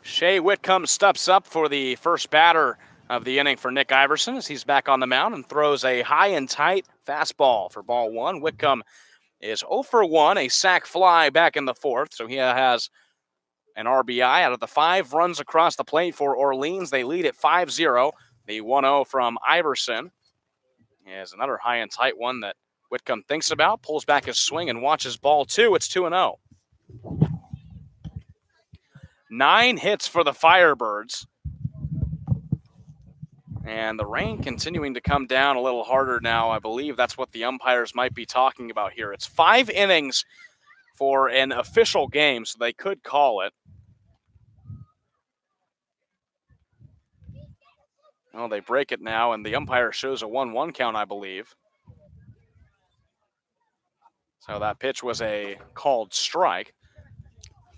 Shea Whitcomb steps up for the first batter of the inning for Nick Iverson as he's back on the mound and throws a high and tight fastball for ball one. Whitcomb is 0 for 1, a sac fly back in the fourth, so he has an RBI out of the 5 runs across the plate for Orleans. They lead at 5-0. The 1-0 from Iverson is another high and tight one that Whitcomb thinks about, pulls back his swing and watches ball 2. It's 2-0. 9 hits for the Firebirds. And the rain continuing to come down a little harder now. I believe that's what the umpires might be talking about here. It's 5 innings for an official game, so they could call it. Oh, they break it now, and the umpire shows a 1-1 count, I believe. So that pitch was a called strike.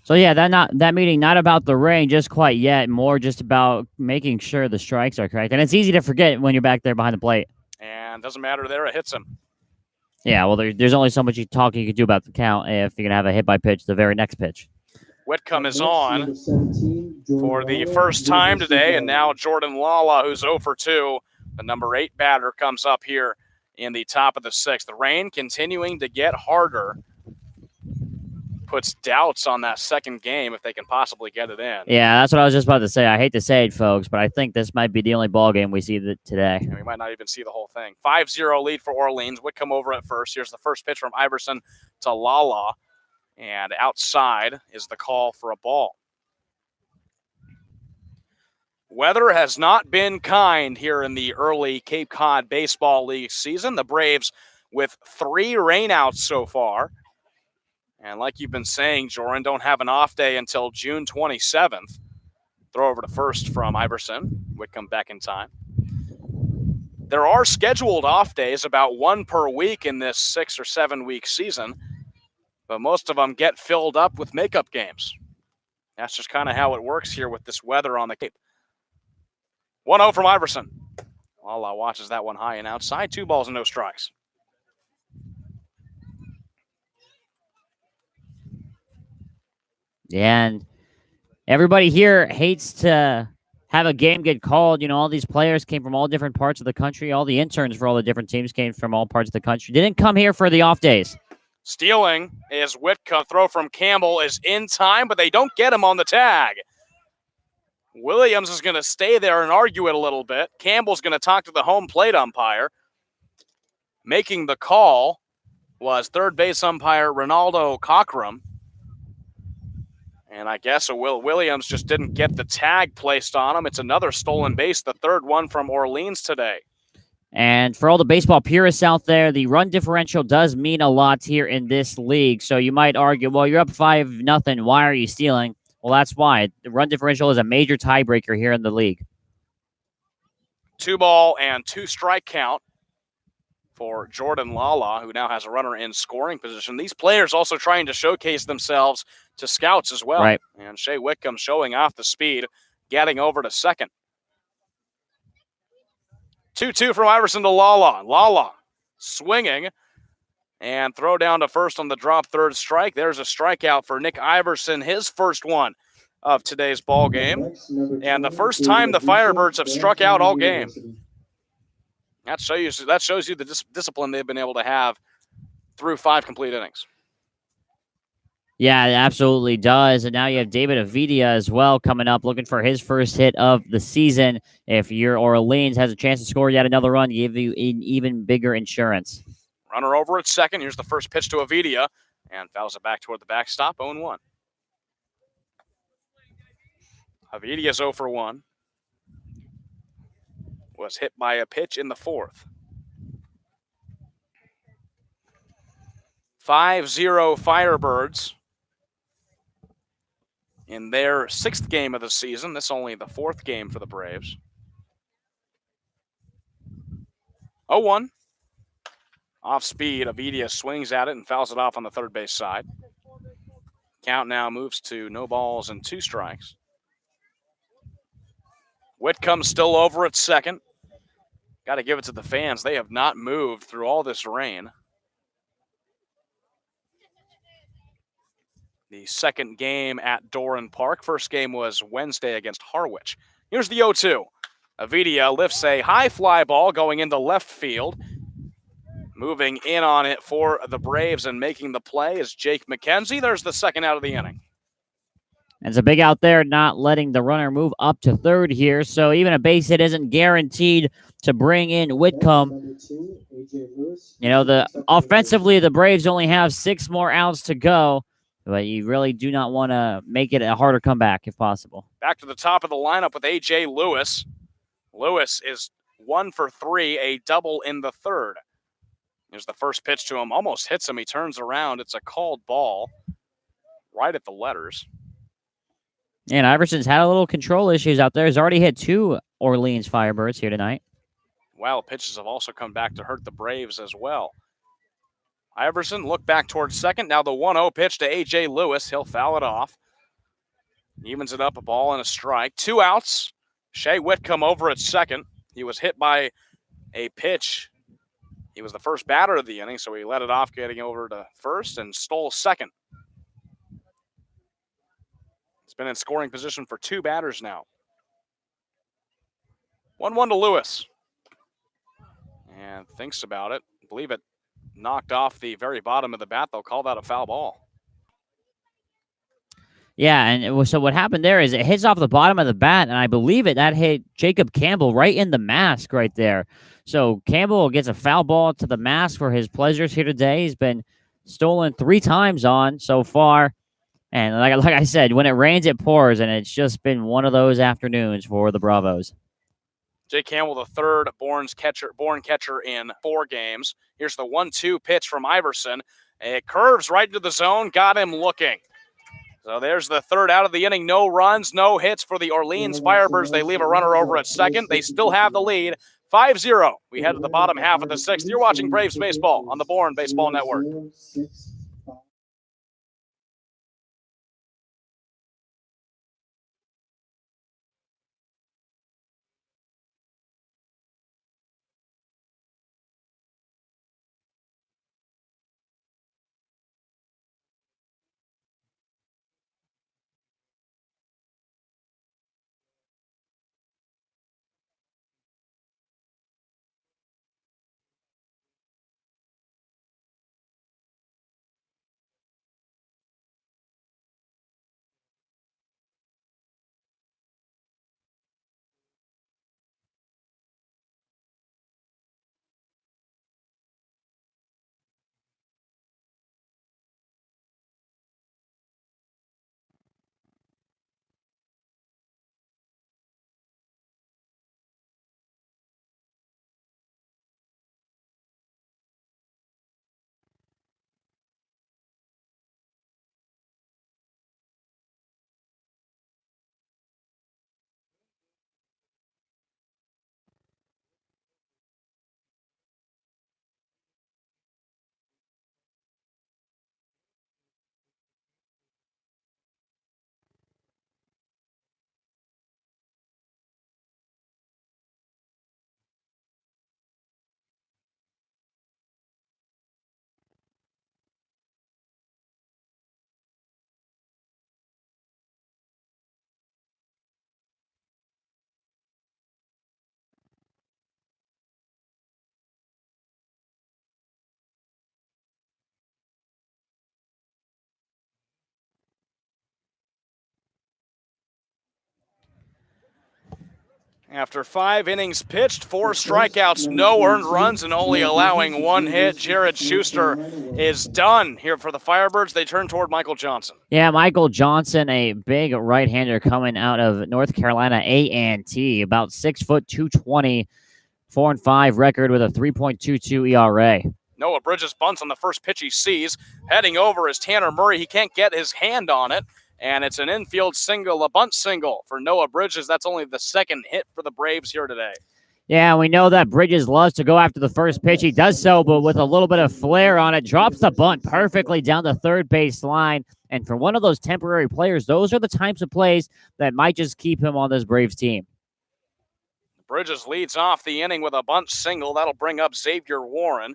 So yeah, that meeting not about the rain just quite yet, more just about making sure the strikes are correct. And it's easy to forget when you're back there behind the plate. And doesn't matter there, it hits him. Yeah, well, there's only so much you can do about the count if you're going to have a hit by pitch the very next pitch. Whitcomb is on for the first time today, and now Jordan Lala, who's 0 for 2. The number 8 batter comes up here in the top of the 6th. The rain continuing to get harder. Puts doubts on that second game if they can possibly get it in. Yeah, that's what I was just about to say. I hate to say it, folks, but I think this might be the only ball game we see today. And we might not even see the whole thing. 5-0 lead for Orleans. Whitcomb over at first. Here's the first pitch from Iverson to Lala. And outside is the call for a ball. Weather has not been kind here in the early Cape Cod Baseball League season. The Braves with 3 rainouts so far. And like you've been saying, Joran, don't have an off day until June 27th. Throw over to first from Iverson. Whitcomb back in time. There are scheduled off days, about 1 per week in this 6 or 7 week season, but most of them get filled up with makeup games. That's just kind of how it works here with this weather on the Cape. 1-0 from Iverson. Lala watches that one high and outside. 2 balls and no strikes. Yeah, and everybody here hates to have a game get called. You know, all these players came from all different parts of the country. All the interns for all the different teams came from all parts of the country. Didn't come here for the off days. Stealing is Whitcomb. Throw from Campbell is in time, but they don't get him on the tag. Williams is going to stay there and argue it a little bit. Campbell's going to talk to the home plate umpire. Making the call was third base umpire Ronaldo Cockrum. And I guess Will Williams just didn't get the tag placed on him. It's another stolen base, the third one from Orleans today. And for all the baseball purists out there, the run differential does mean a lot here in this league. So you might argue, well, you're up 5-0. Why are you stealing? Well, that's why. The run differential is a major tiebreaker here in the league. 2-ball and 2-strike count for Jordan Lala, who now has a runner in scoring position. These players also trying to showcase themselves to scouts as well. Right. And Shea Whitcomb showing off the speed, getting over to second. 2-2 from Iverson to Lala. Lala swinging and throw down to first on the drop third strike. There's a strikeout for Nick Iverson, his first one of today's ball game. And the first time the Firebirds have struck out all game. That shows you the discipline they've been able to have through 5 complete innings. Yeah, it absolutely does. And now you have David Avidia as well coming up, looking for his first hit of the season. If your Orleans has a chance to score yet another run, give you an even bigger insurance. Runner over at second. Here's the first pitch to Avidia, and fouls it back toward the backstop, 0-1. Avidia's 0 for 1. Was hit by a pitch in the fourth. 5-0 Firebirds in their 6th game of the season. This only the 4th game for the Braves. 0-1. Off speed, Avidia swings at it and fouls it off on the third base side. Count now moves to no balls and 2 strikes. Whitcomb's still over at second. Got to give it to the fans. They have not moved through all this rain. The second game at Doran Park. First game was Wednesday against Harwich. Here's the 0-2. Avidia lifts a high fly ball going into left field. Moving in on it for the Braves and making the play is Jake McKenzie. There's the second out of the inning. It's a big out there, not letting the runner move up to third here. So even a base hit isn't guaranteed to bring in Whitcomb. Offensively, the Braves only have 6 more outs to go, but you really do not want to make it a harder comeback if possible. Back to the top of the lineup with A.J. Lewis. Lewis is 1 for 3, a double in the third. Here's the first pitch to him. Almost hits him. He turns around. It's a called ball right at the letters. And Iverson's had a little control issues out there. He's already hit 2 Orleans Firebirds here tonight. Wild pitches have also come back to hurt the Braves as well. Iverson look back towards second. Now the 1-0 pitch to A.J. Lewis. He'll foul it off. Evens it up, a ball and a strike. 2 outs. Shea Whitcomb over at second. He was hit by a pitch. He was the first batter of the inning, so he let it off getting over to first and stole second. He's been in scoring position for 2 batters now. 1-1 to Lewis. And thinks about it. I believe it knocked off the very bottom of the bat. They'll call that a foul ball. Yeah, and so what happened there is it hits off the bottom of the bat, and I believe that hit Jacob Campbell right in the mask right there. So Campbell gets a foul ball to the mask for his pleasures here today. He's been stolen 3 times on so far. And like I said, when it rains, it pours, and it's just been one of those afternoons for the Bravos. Jake Campbell, the third Bourne catcher in 4 games. Here's the 1-2 pitch from Iverson. It curves right into the zone, got him looking. So there's the third out of the inning. No runs, no hits for the Orleans Firebirds. They leave a runner over at second. They still have the lead. 5-0. We head to the bottom half of the 6th. You're watching Braves Baseball on the Bourne Baseball Network. After 5 innings pitched, 4 strikeouts, no earned runs, and only allowing 1 hit, Jared Schuster is done here for the Firebirds. They turn toward Michael Johnson. Yeah, Michael Johnson, a big right-hander coming out of North Carolina A&T, about 6 foot 220, 4-5 record with a 3.22 ERA. Noah Bridges bunts on the first pitch he sees. Heading over is Tanner Murray. He can't get his hand on it, and it's an infield single, a bunt single for Noah Bridges. That's only the second hit for the Braves here today. Yeah, we know that Bridges loves to go after the first pitch. He does so, but with a little bit of flair on it, drops the bunt perfectly down the third base line. And for one of those temporary players, those are the types of plays that might just keep him on this Braves team. Bridges leads off the inning with a bunt single. That'll bring up Xavier Warren.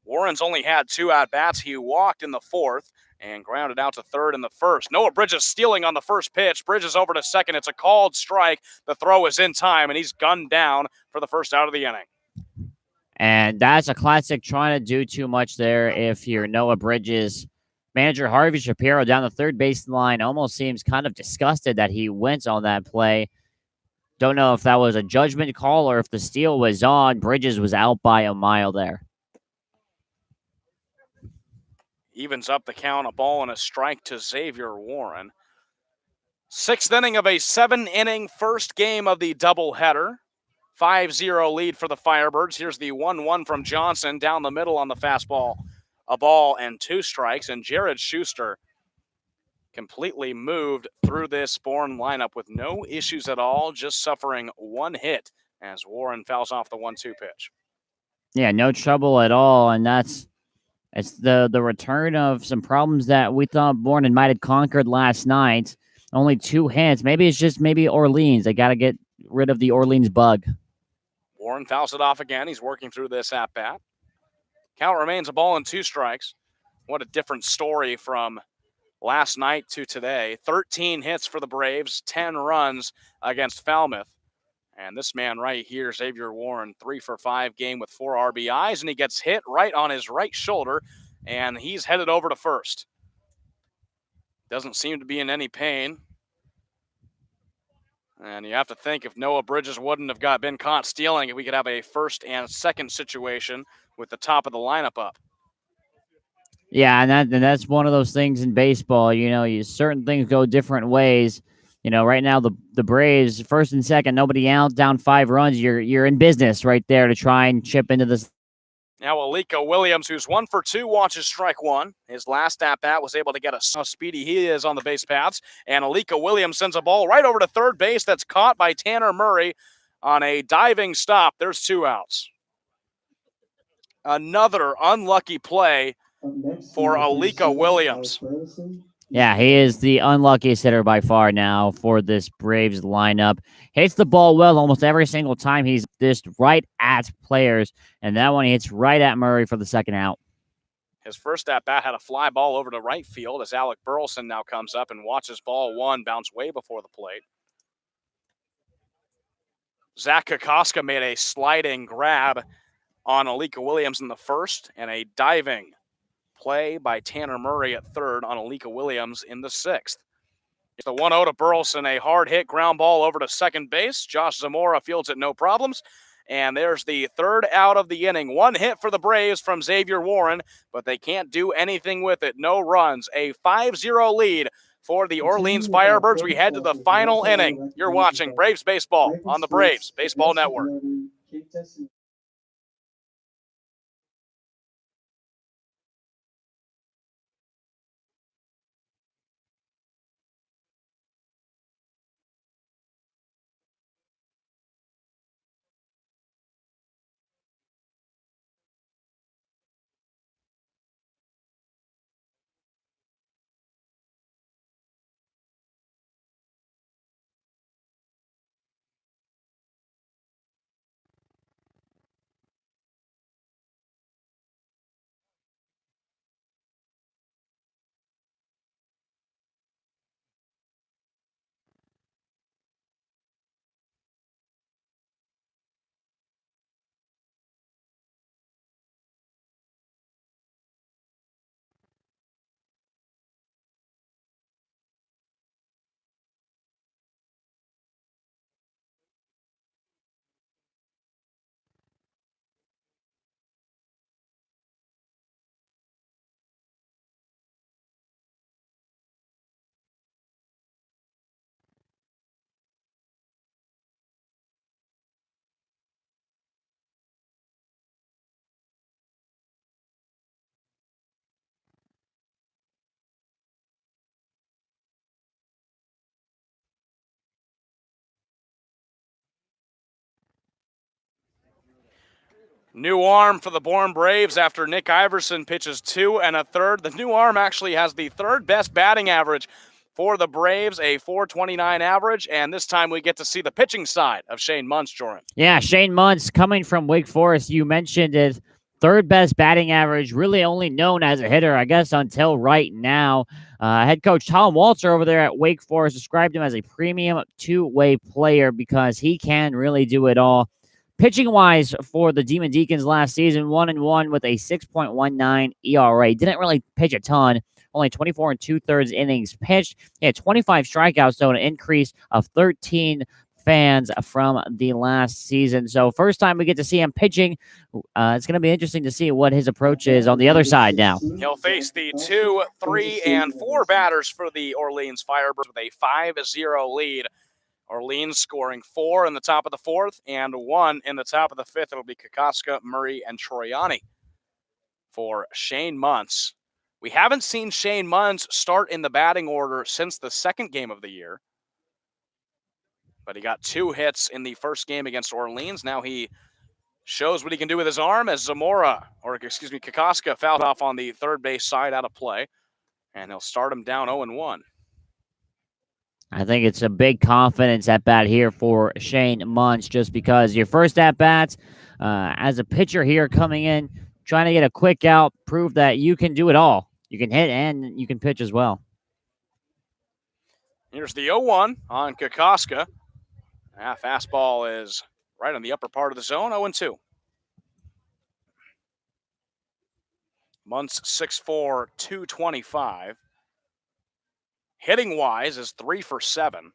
Warren's only had 2 at-bats. He walked in the 4th and grounded out to 3rd in the 1st. Noah Bridges stealing on the first pitch. Bridges over to 2nd. It's a called strike. The throw is in time, and he's gunned down for the first out of the inning. And that's a classic trying to do too much there if you're Noah Bridges. Manager Harvey Shapiro down the third base line almost seems kind of disgusted that he went on that play. Don't know if that was a judgment call or if the steal was on. Bridges was out by a mile there. Evens up the count, a ball and a strike to Xavier Warren. 6th inning of a 7-inning first game of the doubleheader. 5-0 lead for the Firebirds. Here's the 1-1 from Johnson down the middle on the fastball. A ball and 2 strikes, and Jared Schuster completely moved through this Bourne lineup with no issues at all, just suffering 1 hit as Warren fouls off the 1-2 pitch. Yeah, no trouble at all, and it's the return of some problems that we thought Bourne might have conquered last night. Only 2 hits. Maybe it's just Orleans. They got to get rid of the Orleans bug. Warren fouls it off again. He's working through this at-bat. Count remains a ball and 2 strikes. What a different story from last night to today. 13 hits for the Braves, 10 runs against Falmouth. And this man right here, Xavier Warren, 3 for 5 game with 4 RBIs, and he gets hit right on his right shoulder, and he's headed over to first. Doesn't seem to be in any pain. And you have to think if Noah Bridges wouldn't have been caught stealing, we could have a first and second situation with the top of the lineup up. Yeah, and that's one of those things in baseball. Certain things go different ways. Right now the Braves, first and second, nobody out, down 5 runs. You're in business right there to try and chip into this. Now Alika Williams, who's 1 for 2, watches strike 1. His last at-bat was able to get how speedy he is on the base paths. And Alika Williams sends a ball right over to third base that's caught by Tanner Murray on a diving stop. There's 2 outs. Another unlucky play for Alika Williams. Yeah, he is the unluckiest hitter by far now for this Braves lineup. Hits the ball well almost every single time he's dished right at players, and that one he hits right at Murray for the second out. His first at-bat had a fly ball over to right field as Alec Burleson now comes up and watches ball 1 bounce way before the plate. Zach Kokoska made a sliding grab on Alika Williams in the first and a diving play by Tanner Murray at third on Alika Williams in the 6th. It's the 1-0 to Burleson, a hard hit ground ball over to second base. Josh Zamora fields it no problems. And there's the 3rd out of the inning. 1 hit for the Braves from Xavier Warren, but they can't do anything with it. No runs. A 5-0 lead for the Orleans Firebirds. We head to the final inning. You're watching Braves Baseball on the Braves Baseball Network. New arm for the Bourne Braves after Nick Iverson pitches 2 1/3. The new arm actually has the third best batting average for the Braves, a .429 average, and this time we get to see the pitching side of Shane Munz, Joran. Yeah, Shane Munz coming from Wake Forest. You mentioned it. Third best batting average, really only known as a hitter, I guess, until right now. Head coach Tom Walter over there at Wake Forest described him as a premium two-way player because he can really do it all. Pitching wise for the Demon Deacons last season, 1-1 with a 6.19 ERA. Didn't really pitch a ton, only 24 2/3 innings pitched. He had 25 strikeouts, so an increase of 13 fans from the last season. So first time we get to see him pitching. It's going to be interesting to see what his approach is on the other side now. He'll face the 2, 3, and 4 batters for the Orleans Firebirds with a 5-0 lead. Orleans scoring 4 in the top of the 4th and 1 in the top of the 5th. It'll be Kokoska, Murray, and Troiani for Shane Munz. We haven't seen Shane Munz start in the batting order since the second game of the year. But he got 2 hits in the first game against Orleans. Now he shows what he can do with his arm as Kokoska fouled off on the third base side out of play. And he'll start him down 0-1. I think it's a big confidence at bat here for Shane Munz, just because your first at bats as a pitcher here coming in, trying to get a quick out, prove that you can do it all. You can hit and you can pitch as well. Here's the 0-1 on Kokoska. Fastball is right on the upper part of the zone, 0-2. Munz 6'4", 225. Hitting wise is 3 for 7.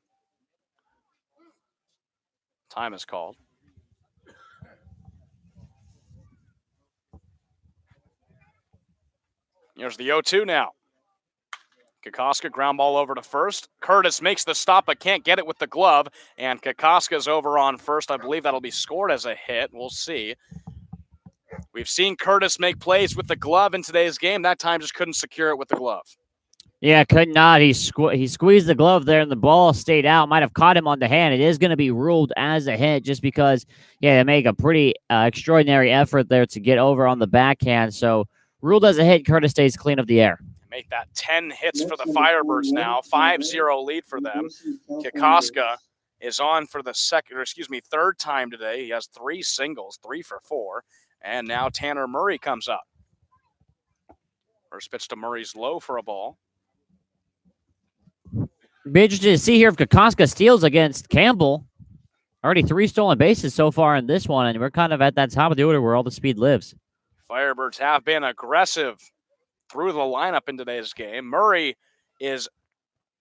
Time is called. Here's the 0-2 now. Kokoska ground ball over to first. Curtis makes the stop but can't get it with the glove. And Kokoska's over on first. I believe that'll be scored as a hit. We'll see. We've seen Curtis make plays with the glove in today's game. That time just couldn't secure it with the glove. Yeah, could not. He squeezed the glove there, and the ball stayed out. Might have caught him on the hand. It is going to be ruled as a hit just because, they make a pretty extraordinary effort there to get over on the backhand. So ruled as a hit. Curtis stays clean of the air. Make that 10 hits for the Firebirds now. 5-0 lead for them. Kokoska is on for the third time today. He has 3 singles, 3 for 4. And now Tanner Murray comes up. First pitch to Murray's low for a ball. Be interested to see here if Kokoska steals against Campbell. Already 3 stolen bases so far in this one, and we're kind of at that top of the order where all the speed lives. Firebirds have been aggressive through the lineup in today's game. Murray is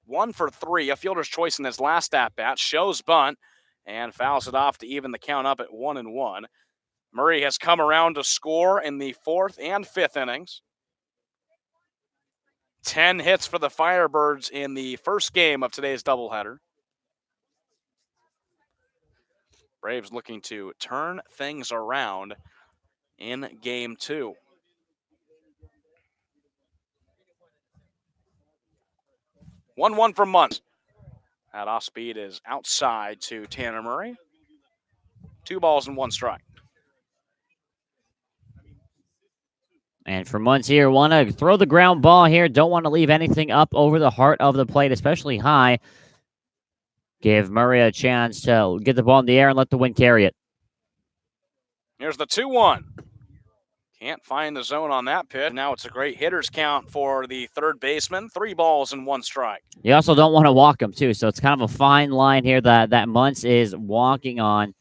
1 for 3, a fielder's choice in his last at-bat, shows bunt, and fouls it off to even the count up at 1-1. Murray has come around to score in the 4th and 5th innings. 10 hits for the Firebirds in the first game of today's doubleheader. Braves looking to turn things around in game 2. One from Munz. That off speed is outside to Tanner Murray. 2 balls and 1 strike. And for Munz here, want to throw the ground ball here. Don't want to leave anything up over the heart of the plate, especially high. Give Murray a chance to get the ball in the air and let the wind carry it. Here's the 2-1. Can't find the zone on that pitch. Now it's a great hitter's count for the third baseman. 3 balls and 1 strike. You also don't want to walk him, too. So it's kind of a fine line here that Munz is walking on.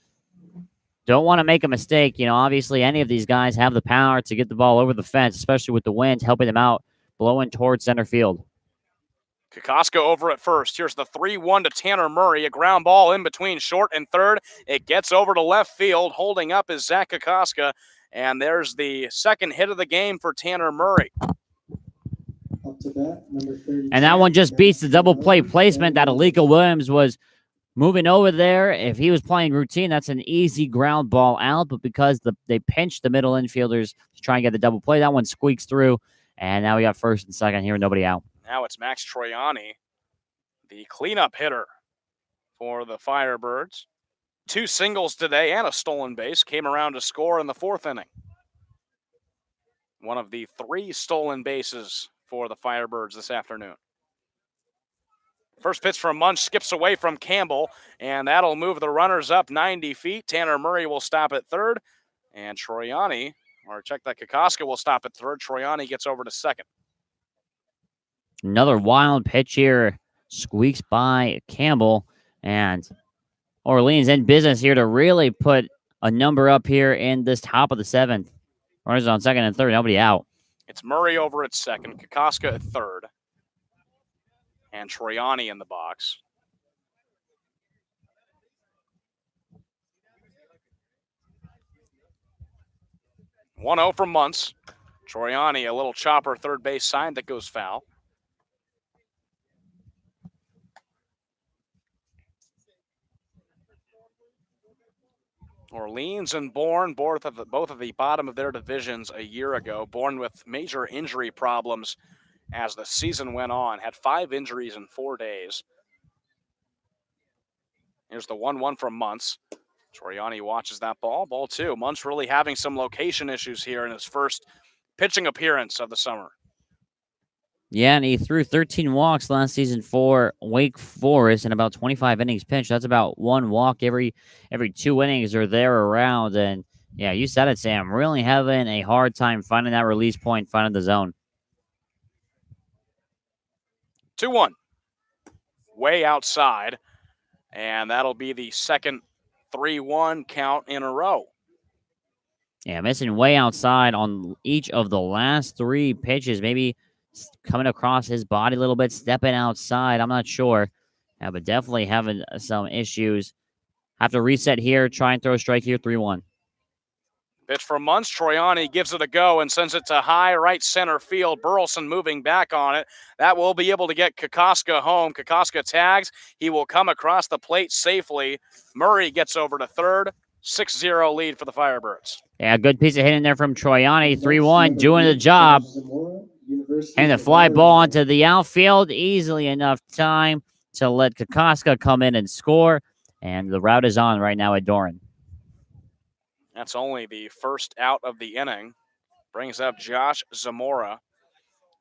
Don't want to make a mistake. Obviously, any of these guys have the power to get the ball over the fence, especially with the wind helping them out, blowing towards center field. Kokoska over at first. Here's the 3-1 to Tanner Murray. A ground ball in between short and third. It gets over to left field. Holding up is Zach Kokoska. And there's the second hit of the game for Tanner Murray. And that one just beats the double play placement that Alika Williams was moving over there. If he was playing routine, that's an easy ground ball out. But because they pinched the middle infielders to try and get the double play, that one squeaks through. And now we got first and second here, nobody out. Now it's Max Troiani, the cleanup hitter for the Firebirds. 2 singles today and a stolen base. Came around to score in the 4th inning. One of the 3 stolen bases for the Firebirds this afternoon. First pitch from Munch skips away from Campbell, and that'll move the runners up 90 feet. Tanner Murray will stop at third, and Troiani, or check that Kokoska will stop at third. Troiani gets over to second. Another wild pitch here, squeaks by Campbell, and Orleans in business here to really put a number up here in this top of the 7th. Runners on second and third, nobody out. It's Murray over at second, Kokoska at third, and Troiani in the box. One 0 from Muntz. Troiani, a little chopper third base sign that goes foul. Orleans and Bourne, both at the bottom of their divisions a year ago. Bourne with major injury problems as the season went on. Had 5 injuries in 4 days. Here's the 1-1 from Muntz. Troiani watches that ball. Ball 2. Muntz really having some location issues here in his first pitching appearance of the summer. Yeah, and he threw 13 walks last season for Wake Forest and about 25 innings pitched. That's about 1 walk every 2 innings or there around. And yeah, you said it, Sam. Really having a hard time finding that release point, finding the zone. 2-1. Way outside. And that'll be the second 3-1 count in a row. Yeah, missing way outside on each of the last 3 pitches. Maybe coming across his body a little bit, stepping outside. I'm not sure. Yeah, but definitely having some issues. Have to reset here, try and throw a strike here, 3-1. Pitch from Muntz. Troiani gives it a go and sends it to high right center field. Burleson moving back on it. That will be able to get Kokoska home. Kokoska tags. He will come across the plate safely. Murray gets over to third. 6-0 lead for the Firebirds. Yeah, good piece of hitting there from Troiani. 3-1, doing the job. And the fly ball onto the outfield. Easily enough time to let Kokoska come in and score. And the route is on right now at Doran. That's only the first out of the inning. Brings up Josh Zamora.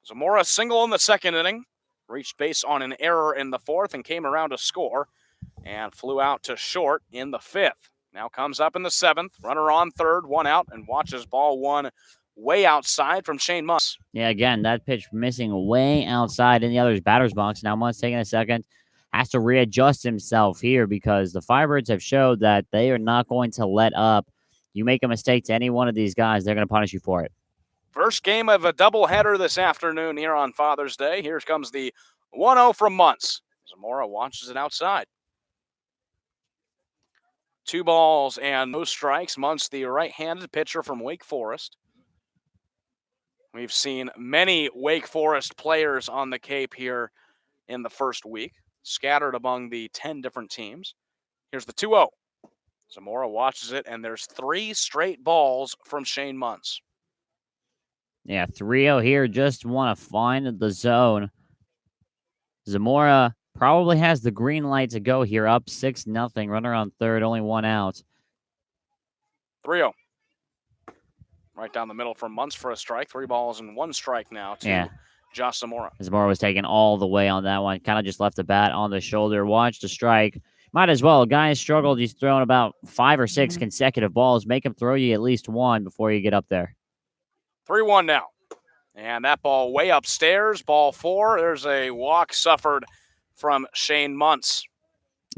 Zamora single in the second inning. Reached base on an error in the 4th and came around to score. And flew out to short in the 5th. Now comes up in the 7th. Runner on third, 1 out, and watches ball 1 way outside from Shane Muntz. Yeah, again, that pitch missing way outside in the other's batter's box. Now Muntz taking a second. Has to readjust himself here because the Firebirds have showed that they are not going to let up. You make a mistake to any one of these guys, they're going to punish you for it. First game of a doubleheader this afternoon here on Father's Day. Here comes the 1-0 from Muntz. Zamora watches it outside. 2 balls and no strikes. Muntz, the right-handed pitcher from Wake Forest. We've seen many Wake Forest players on the Cape here in the first week, scattered among the 10 different teams. Here's the 2-0. Zamora watches it, and there's 3 straight balls from Shane Muntz. Yeah, 3-0 here. Just want to find the zone. Zamora probably has the green light to go here. Up 6-0. Runner on third, only 1 out. 3-0. Right down the middle from Muntz for a strike. 3 balls and 1 strike now to Josh Zamora. Zamora was taken all the way on that one. Kind of just left the bat on the shoulder. Watched the strike. Might as well. Guy has struggled. He's thrown about 5 or 6 consecutive balls. Make him throw you at least 1 before you get up there. 3-1 now. And that ball way upstairs. Ball 4. There's a walk suffered from Shane Muntz.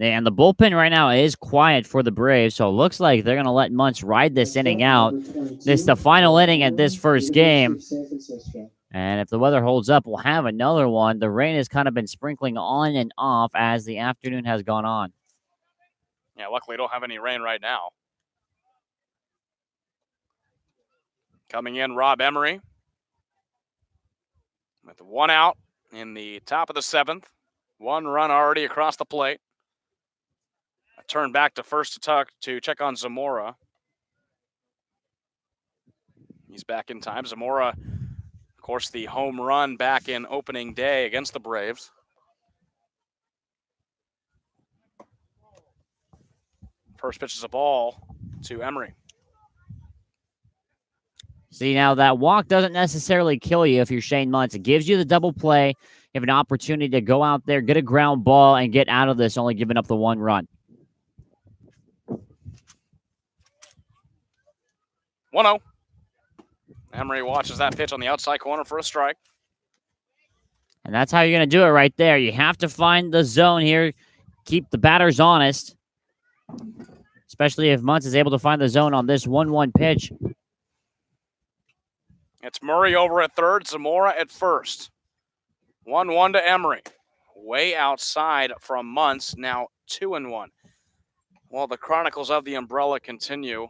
And the bullpen right now is quiet for the Braves, so it looks like they're going to let Muntz ride this inning out. This is the final inning at this first game. And if the weather holds up, we'll have another one. The rain has kind of been sprinkling on and off as the afternoon has gone on. Yeah, luckily we don't have any rain right now. Coming in, Rob Emery. With 1 out in the top of the 7th. 1 run already across the plate. A turn back to first to check on Zamora. He's back in time. Zamora, of course, the home run back in opening day against the Braves. First pitch is a ball to Emery. See, now that walk doesn't necessarily kill you if you're Shane Muntz. It gives you the double play. You have an opportunity to go out there, get a ground ball, and get out of this, only giving up the 1 run. 1-0. Emery watches that pitch on the outside corner for a strike. And that's how you're going to do it right there. You have to find the zone here, keep the batters honest, especially if Muntz is able to find the zone on this 1-1 pitch. It's Murray over at third, Zamora at first. 1-1 to Emery. Way outside from Muntz, now 2-1. Well, the chronicles of the umbrella continue.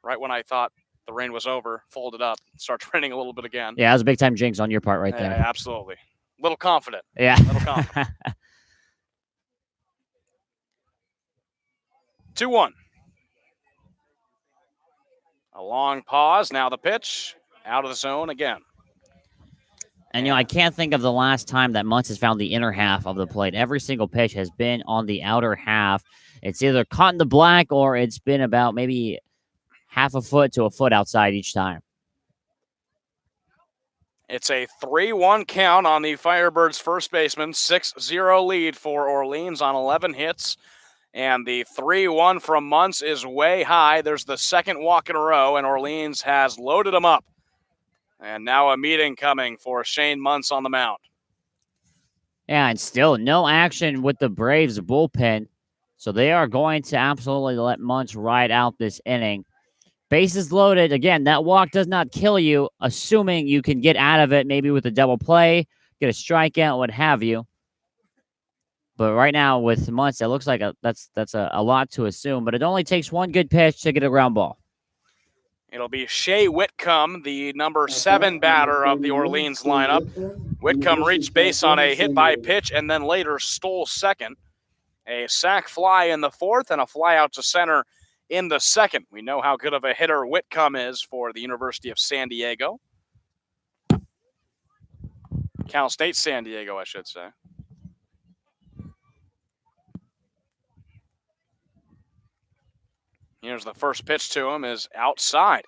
Right when I thought the rain was over, folded up, starts raining a little bit again. Yeah, that was a big-time jinx on your part right there. Yeah, absolutely. Little confident. Yeah. Little confident. 2-1. A long pause. Now the pitch. Out of the zone again. And, I can't think of the last time that Muntz has found the inner half of the plate. Every single pitch has been on the outer half. It's either caught in the black or it's been about maybe half a foot to a foot outside each time. It's a 3-1 count on the Firebirds' first baseman. 6-0 lead for Orleans on 11 hits. And the 3-1 from Muntz is way high. There's the second walk in a row, and Orleans has loaded him up. And now a meeting coming for Shane Muntz on the mound. Yeah, and still no action with the Braves bullpen. So they are going to absolutely let Muntz ride out this inning. Bases loaded. Again, that walk does not kill you, assuming you can get out of it, maybe with a double play, get a strikeout, what have you. But right now with Muntz, it looks like that's a lot to assume. But it only takes one good pitch to get a ground ball. It'll be Shea Whitcomb, the number 7 batter of the Orleans lineup. Whitcomb reached base on a hit by pitch and then later stole second. A sac fly in the fourth and a fly out to center in the second. We know how good of a hitter Whitcomb is for the University of San Diego. Cal State San Diego, I should say. Here's the first pitch to him is outside.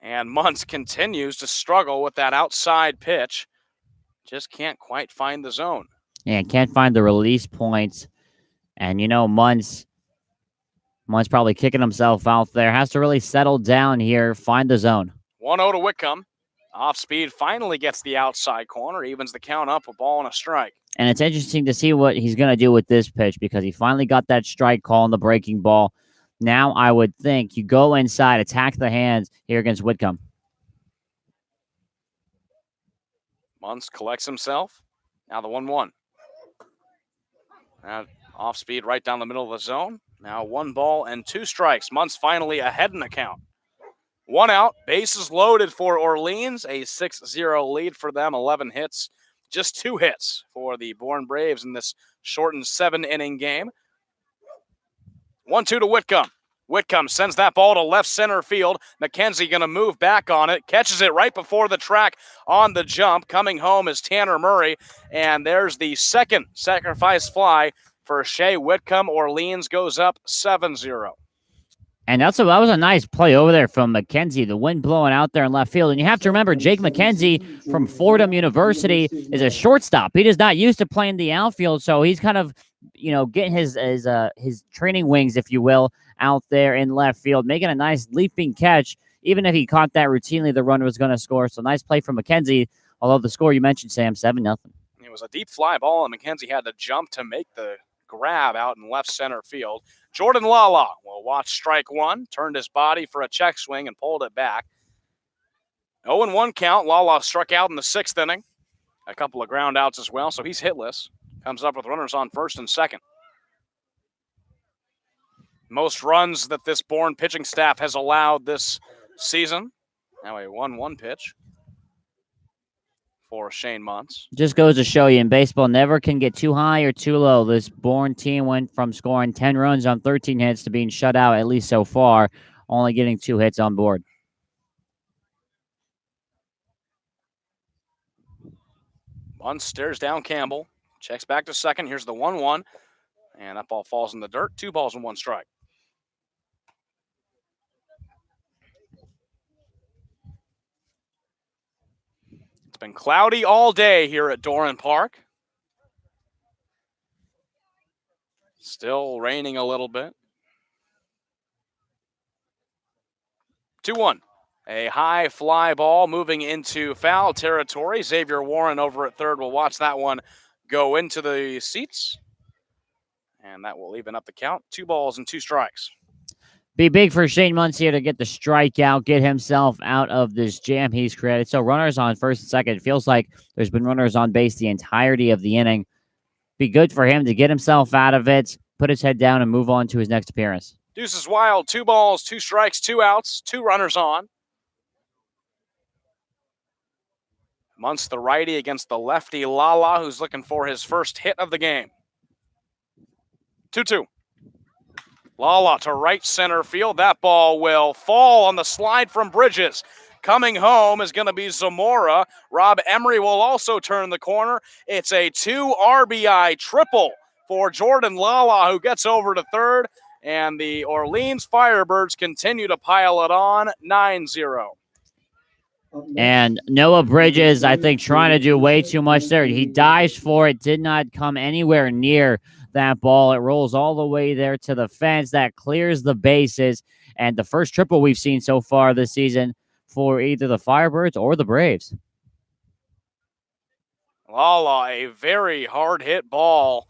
And Muntz continues to struggle with that outside pitch. Just can't quite find the zone. Yeah, can't find the release points. And, Muntz probably kicking himself out there. Has to really settle down here, find the zone. 1-0 to Whitcomb. Off speed, finally gets the outside corner, evens the count up, a ball and a strike. And it's interesting to see what he's going to do with this pitch because he finally got that strike call on the breaking ball. Now I would think you go inside, attack the hands here against Whitcomb. Muntz collects himself. Now the 1-1. Now off speed right down the middle of the zone. Now 1 ball and 2 strikes. Muntz finally ahead in the count. 1 out, bases loaded for Orleans. A 6-0 lead for them, 11 hits. Just 2 hits for the Bourne Braves in this shortened 7-inning game. 1-2 to Whitcomb. Whitcomb sends that ball to left center field. McKenzie going to move back on it. Catches it right before the track on the jump. Coming home is Tanner Murray. And there's the second sacrifice fly for Shea Whitcomb. Orleans goes up 7-0. And that was a nice play over there from McKenzie. The wind blowing out there in left field. And you have to remember, Jake McKenzie from Fordham University is a shortstop. He is not used to playing the outfield, so he's kind of, getting his training wings, if you will, out there in left field, making a nice leaping catch. Even if he caught that routinely, the runner was going to score. So nice play from McKenzie. Although the score you mentioned, Sam, 7-0. It was a deep fly ball, and McKenzie had to jump to make the grab out in left center field. Jordan Lala will watch strike 1, turned his body for a check swing and pulled it back. 0-1 count. Lala struck out in the 6th inning. A couple of ground outs as well, so he's hitless. Comes up with runners on first and second. Most runs that this Bourne pitching staff has allowed this season. Now a 1-1 pitch for Shane Muntz. Just goes to show you, in baseball, never can get too high or too low. This Bourne team went from scoring 10 runs on 13 hits to being shut out, at least so far, only getting 2 hits on board. Muntz stares down Campbell. Checks back to second. Here's the 1-1. And that ball falls in the dirt. 2 balls and 1 strike. been cloudy all day here at Doran Park. Still raining a little bit. 2-1. A high fly ball moving into foul territory. Xavier Warren over at third will watch that one go into the seats. And that will even up the count. 2 balls and 2 strikes. Be big for Shane Muntz here to get the strikeout, get himself out of this jam he's created. So runners on first and second. It feels like there's been runners on base the entirety of the inning. Be good for him to get himself out of it, put his head down, and move on to his next appearance. Deuces Wild, 2 balls, 2 strikes, 2 outs, 2 runners on. Muntz the righty against the lefty Lala, who's looking for his first hit of the game. 2-2. Lala to right center field. That ball will fall on the slide from Bridges. Coming home is going to be Zamora. Rob Emery will also turn the corner. It's a 2 RBI triple for Jordan Lala, who gets over to third. And the Orleans Firebirds continue to pile it on, 9-0. And Noah Bridges, I think, trying to do way too much there. He dives for it, did not come anywhere near that ball. It rolls all the way there to the fence. That clears the bases. And the first triple we've seen so far this season for either the Firebirds or the Braves. Lala, a very hard hit ball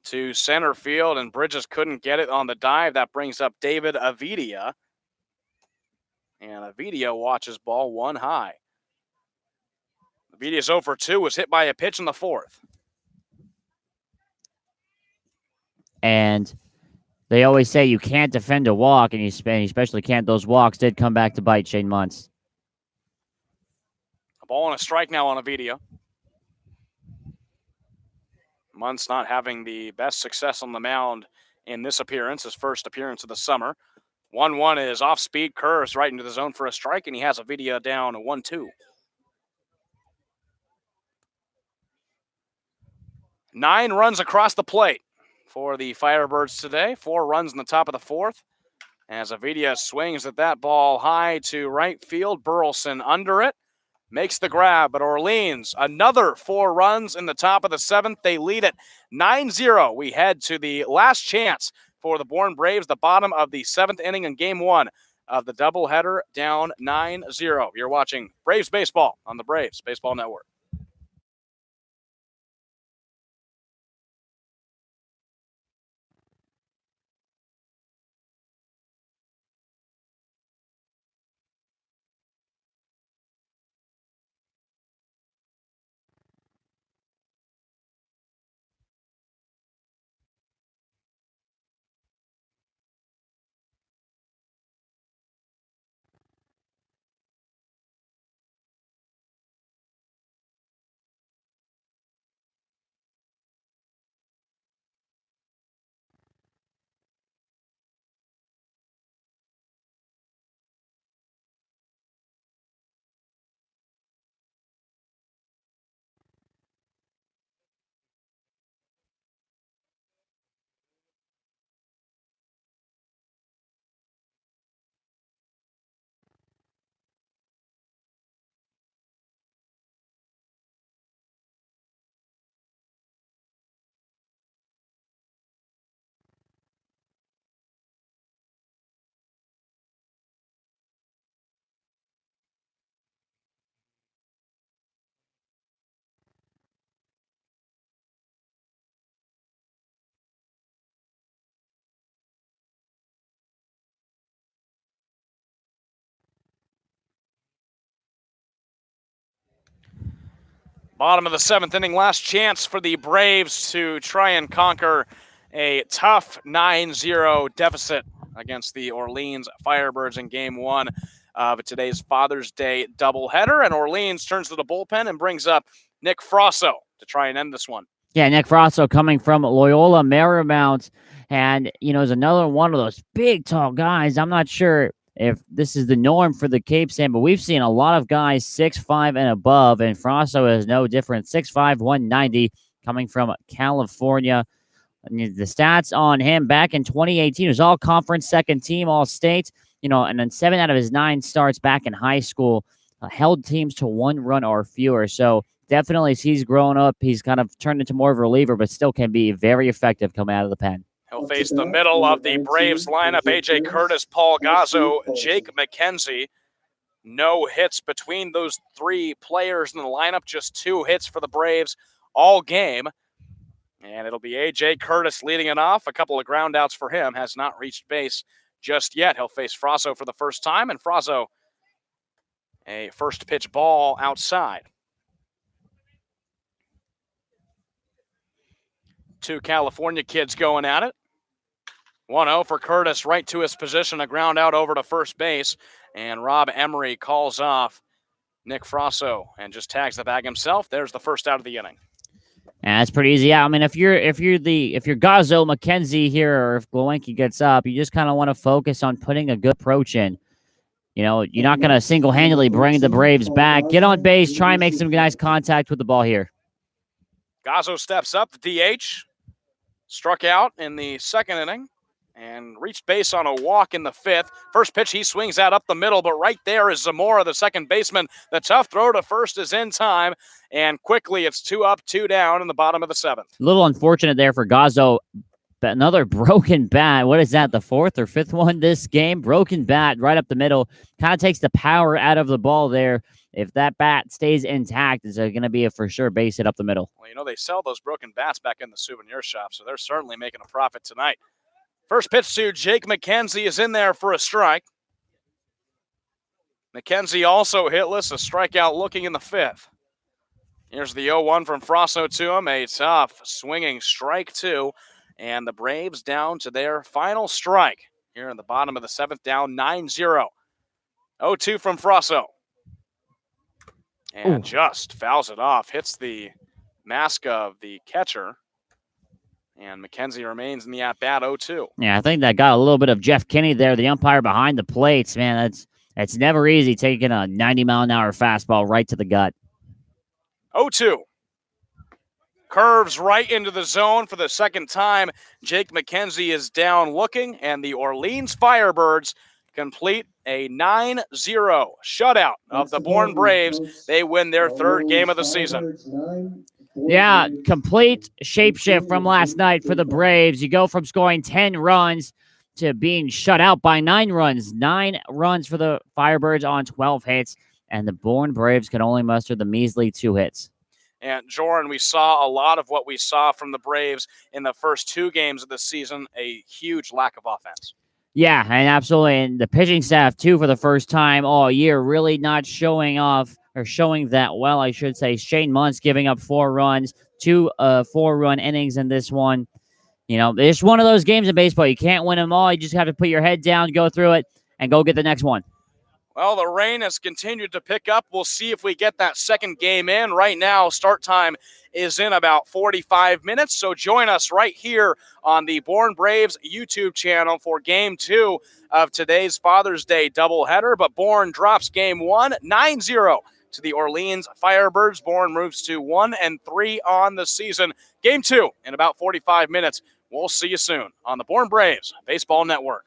to center field, and Bridges couldn't get it on the dive. That brings up David Avidia. And Avidia watches ball 1 high. Avidia's 0 for 2, was hit by a pitch in the 4th. And they always say you can't defend a walk, and you especially can't. Those walks did come back to bite Shane Muntz. A ball and a strike now on Avidia. Muntz not having the best success on the mound in this appearance, his first appearance of the summer. 1-1 is off-speed, curves right into the zone for a strike, and he has Avidia down 1-2. 9 runs across the plate for the Firebirds today. 4 runs in the top of the 4th. As Avidia swings at that ball high to right field, Burleson under it. Makes the grab, but Orleans, another 4 runs in the top of the 7th. They lead it 9-0. We head to the last chance for the Bourne Braves, the bottom of the 7th inning in Game 1 of the doubleheader, down 9-0. You're watching Braves Baseball on the Braves Baseball Network. Bottom of the 7th inning, last chance for the Braves to try and conquer a tough 9-0 deficit against the Orleans Firebirds in Game 1 of today's Father's Day doubleheader. And Orleans turns to the bullpen and brings up Nick Frosso to try and end this one. Yeah, Nick Frosso coming from Loyola Marymount. And, is another one of those big, tall guys. I'm not sure if this is the norm for the Cape San, but we've seen a lot of guys 6'5" and above, and Frosso is no different. 6'5", 190, coming from California. And the stats on him back in 2018 was all-conference, second team, all-state, and then 7 out of his 9 starts back in high school held teams to 1 run or fewer. So definitely, as he's grown up, he's kind of turned into more of a reliever, but still can be very effective coming out of the pen. He'll face the middle of the Braves lineup, A.J. Curtis, Paul Gazzo, Jake McKenzie. No hits between those 3 players in the lineup, just 2 hits for the Braves all game. And it'll be A.J. Curtis leading it off. A couple of ground outs for him. Has not reached base just yet. He'll face Frasso for the first time, and Frasso, a first pitch ball outside. 2 California kids going at it. 1-0 for Curtis, right to his position, a ground out over to first base, and Rob Emery calls off Nick Frasso and just tags the bag himself. There's the first out of the inning. Yeah, that's pretty easy. Yeah, I mean, if you're Gazzo, McKenzie here, or if Glowinski gets up, you just kind of want to focus on putting a good approach in. You know, you're not going to single-handedly bring the Braves back. Get on base, try and make some nice contact with the ball here. Gazzo steps up, the DH. Struck out in the second inning and reached base on a walk in the 5th. First pitch, he swings out up the middle, but right there is Zamora, the second baseman. The tough throw to first is in time, and quickly it's 2 up, 2 down in the bottom of the 7th. A little unfortunate there for Gazzo. But another broken bat. What is that, the 4th or 5th one this game? Broken bat right up the middle. Kind of takes the power out of the ball there. If that bat stays intact, it's going to be a for sure base hit up the middle. Well, you know, they sell those broken bats back in the souvenir shop, so they're certainly making a profit tonight. First pitch to Jake McKenzie is in there for a strike. McKenzie also hitless, a strikeout looking in the 5th. Here's the 0-1 from Frasso to him, a tough swinging strike 2, and the Braves down to their final strike here in the bottom of the 7th, down 9-0. 0-2 from Frasso. And just fouls it off, hits the mask of the catcher. And McKenzie remains in the at-bat 0-2. Yeah, I think that got a little bit of Jeff Kinney there, the umpire behind the plates. Man, it's never easy taking a 90-mile-an-hour fastball right to the gut. 0-2. Curves right into the zone for the second time. Jake McKenzie is down looking, and the Orleans Firebirds complete a 9-0 shutout of the Bourne Braves. They win their 3rd game of the season. Yeah, complete shapeshift from last night for the Braves. You go from scoring 10 runs to being shut out by 9 runs. 9 runs for the Firebirds on 12 hits, and the Bourne Braves can only muster the measly 2 hits. And Jordan, we saw a lot of what we saw from the Braves in the first 2 games of the season, a huge lack of offense. Yeah, and absolutely. And the pitching staff, too, for the first time all year, really not showing off or showing that well, I should say. Shane Muntz giving up 4 runs, 2 4-run innings in this one. You know, it's one of those games in baseball. You can't win them all. You just have to put your head down, go through it, and go get the next one. Well, the rain has continued to pick up. We'll see if we get that second game in. Right now, start time is in about 45 minutes, so join us right here on the Bourne Braves YouTube channel for Game 2 of today's Father's Day doubleheader. But Bourne drops Game 1, 9-0 to the Orleans Firebirds. Bourne moves to 1-3 on the season. Game 2 in about 45 minutes. We'll see you soon on the Bourne Braves Baseball Network.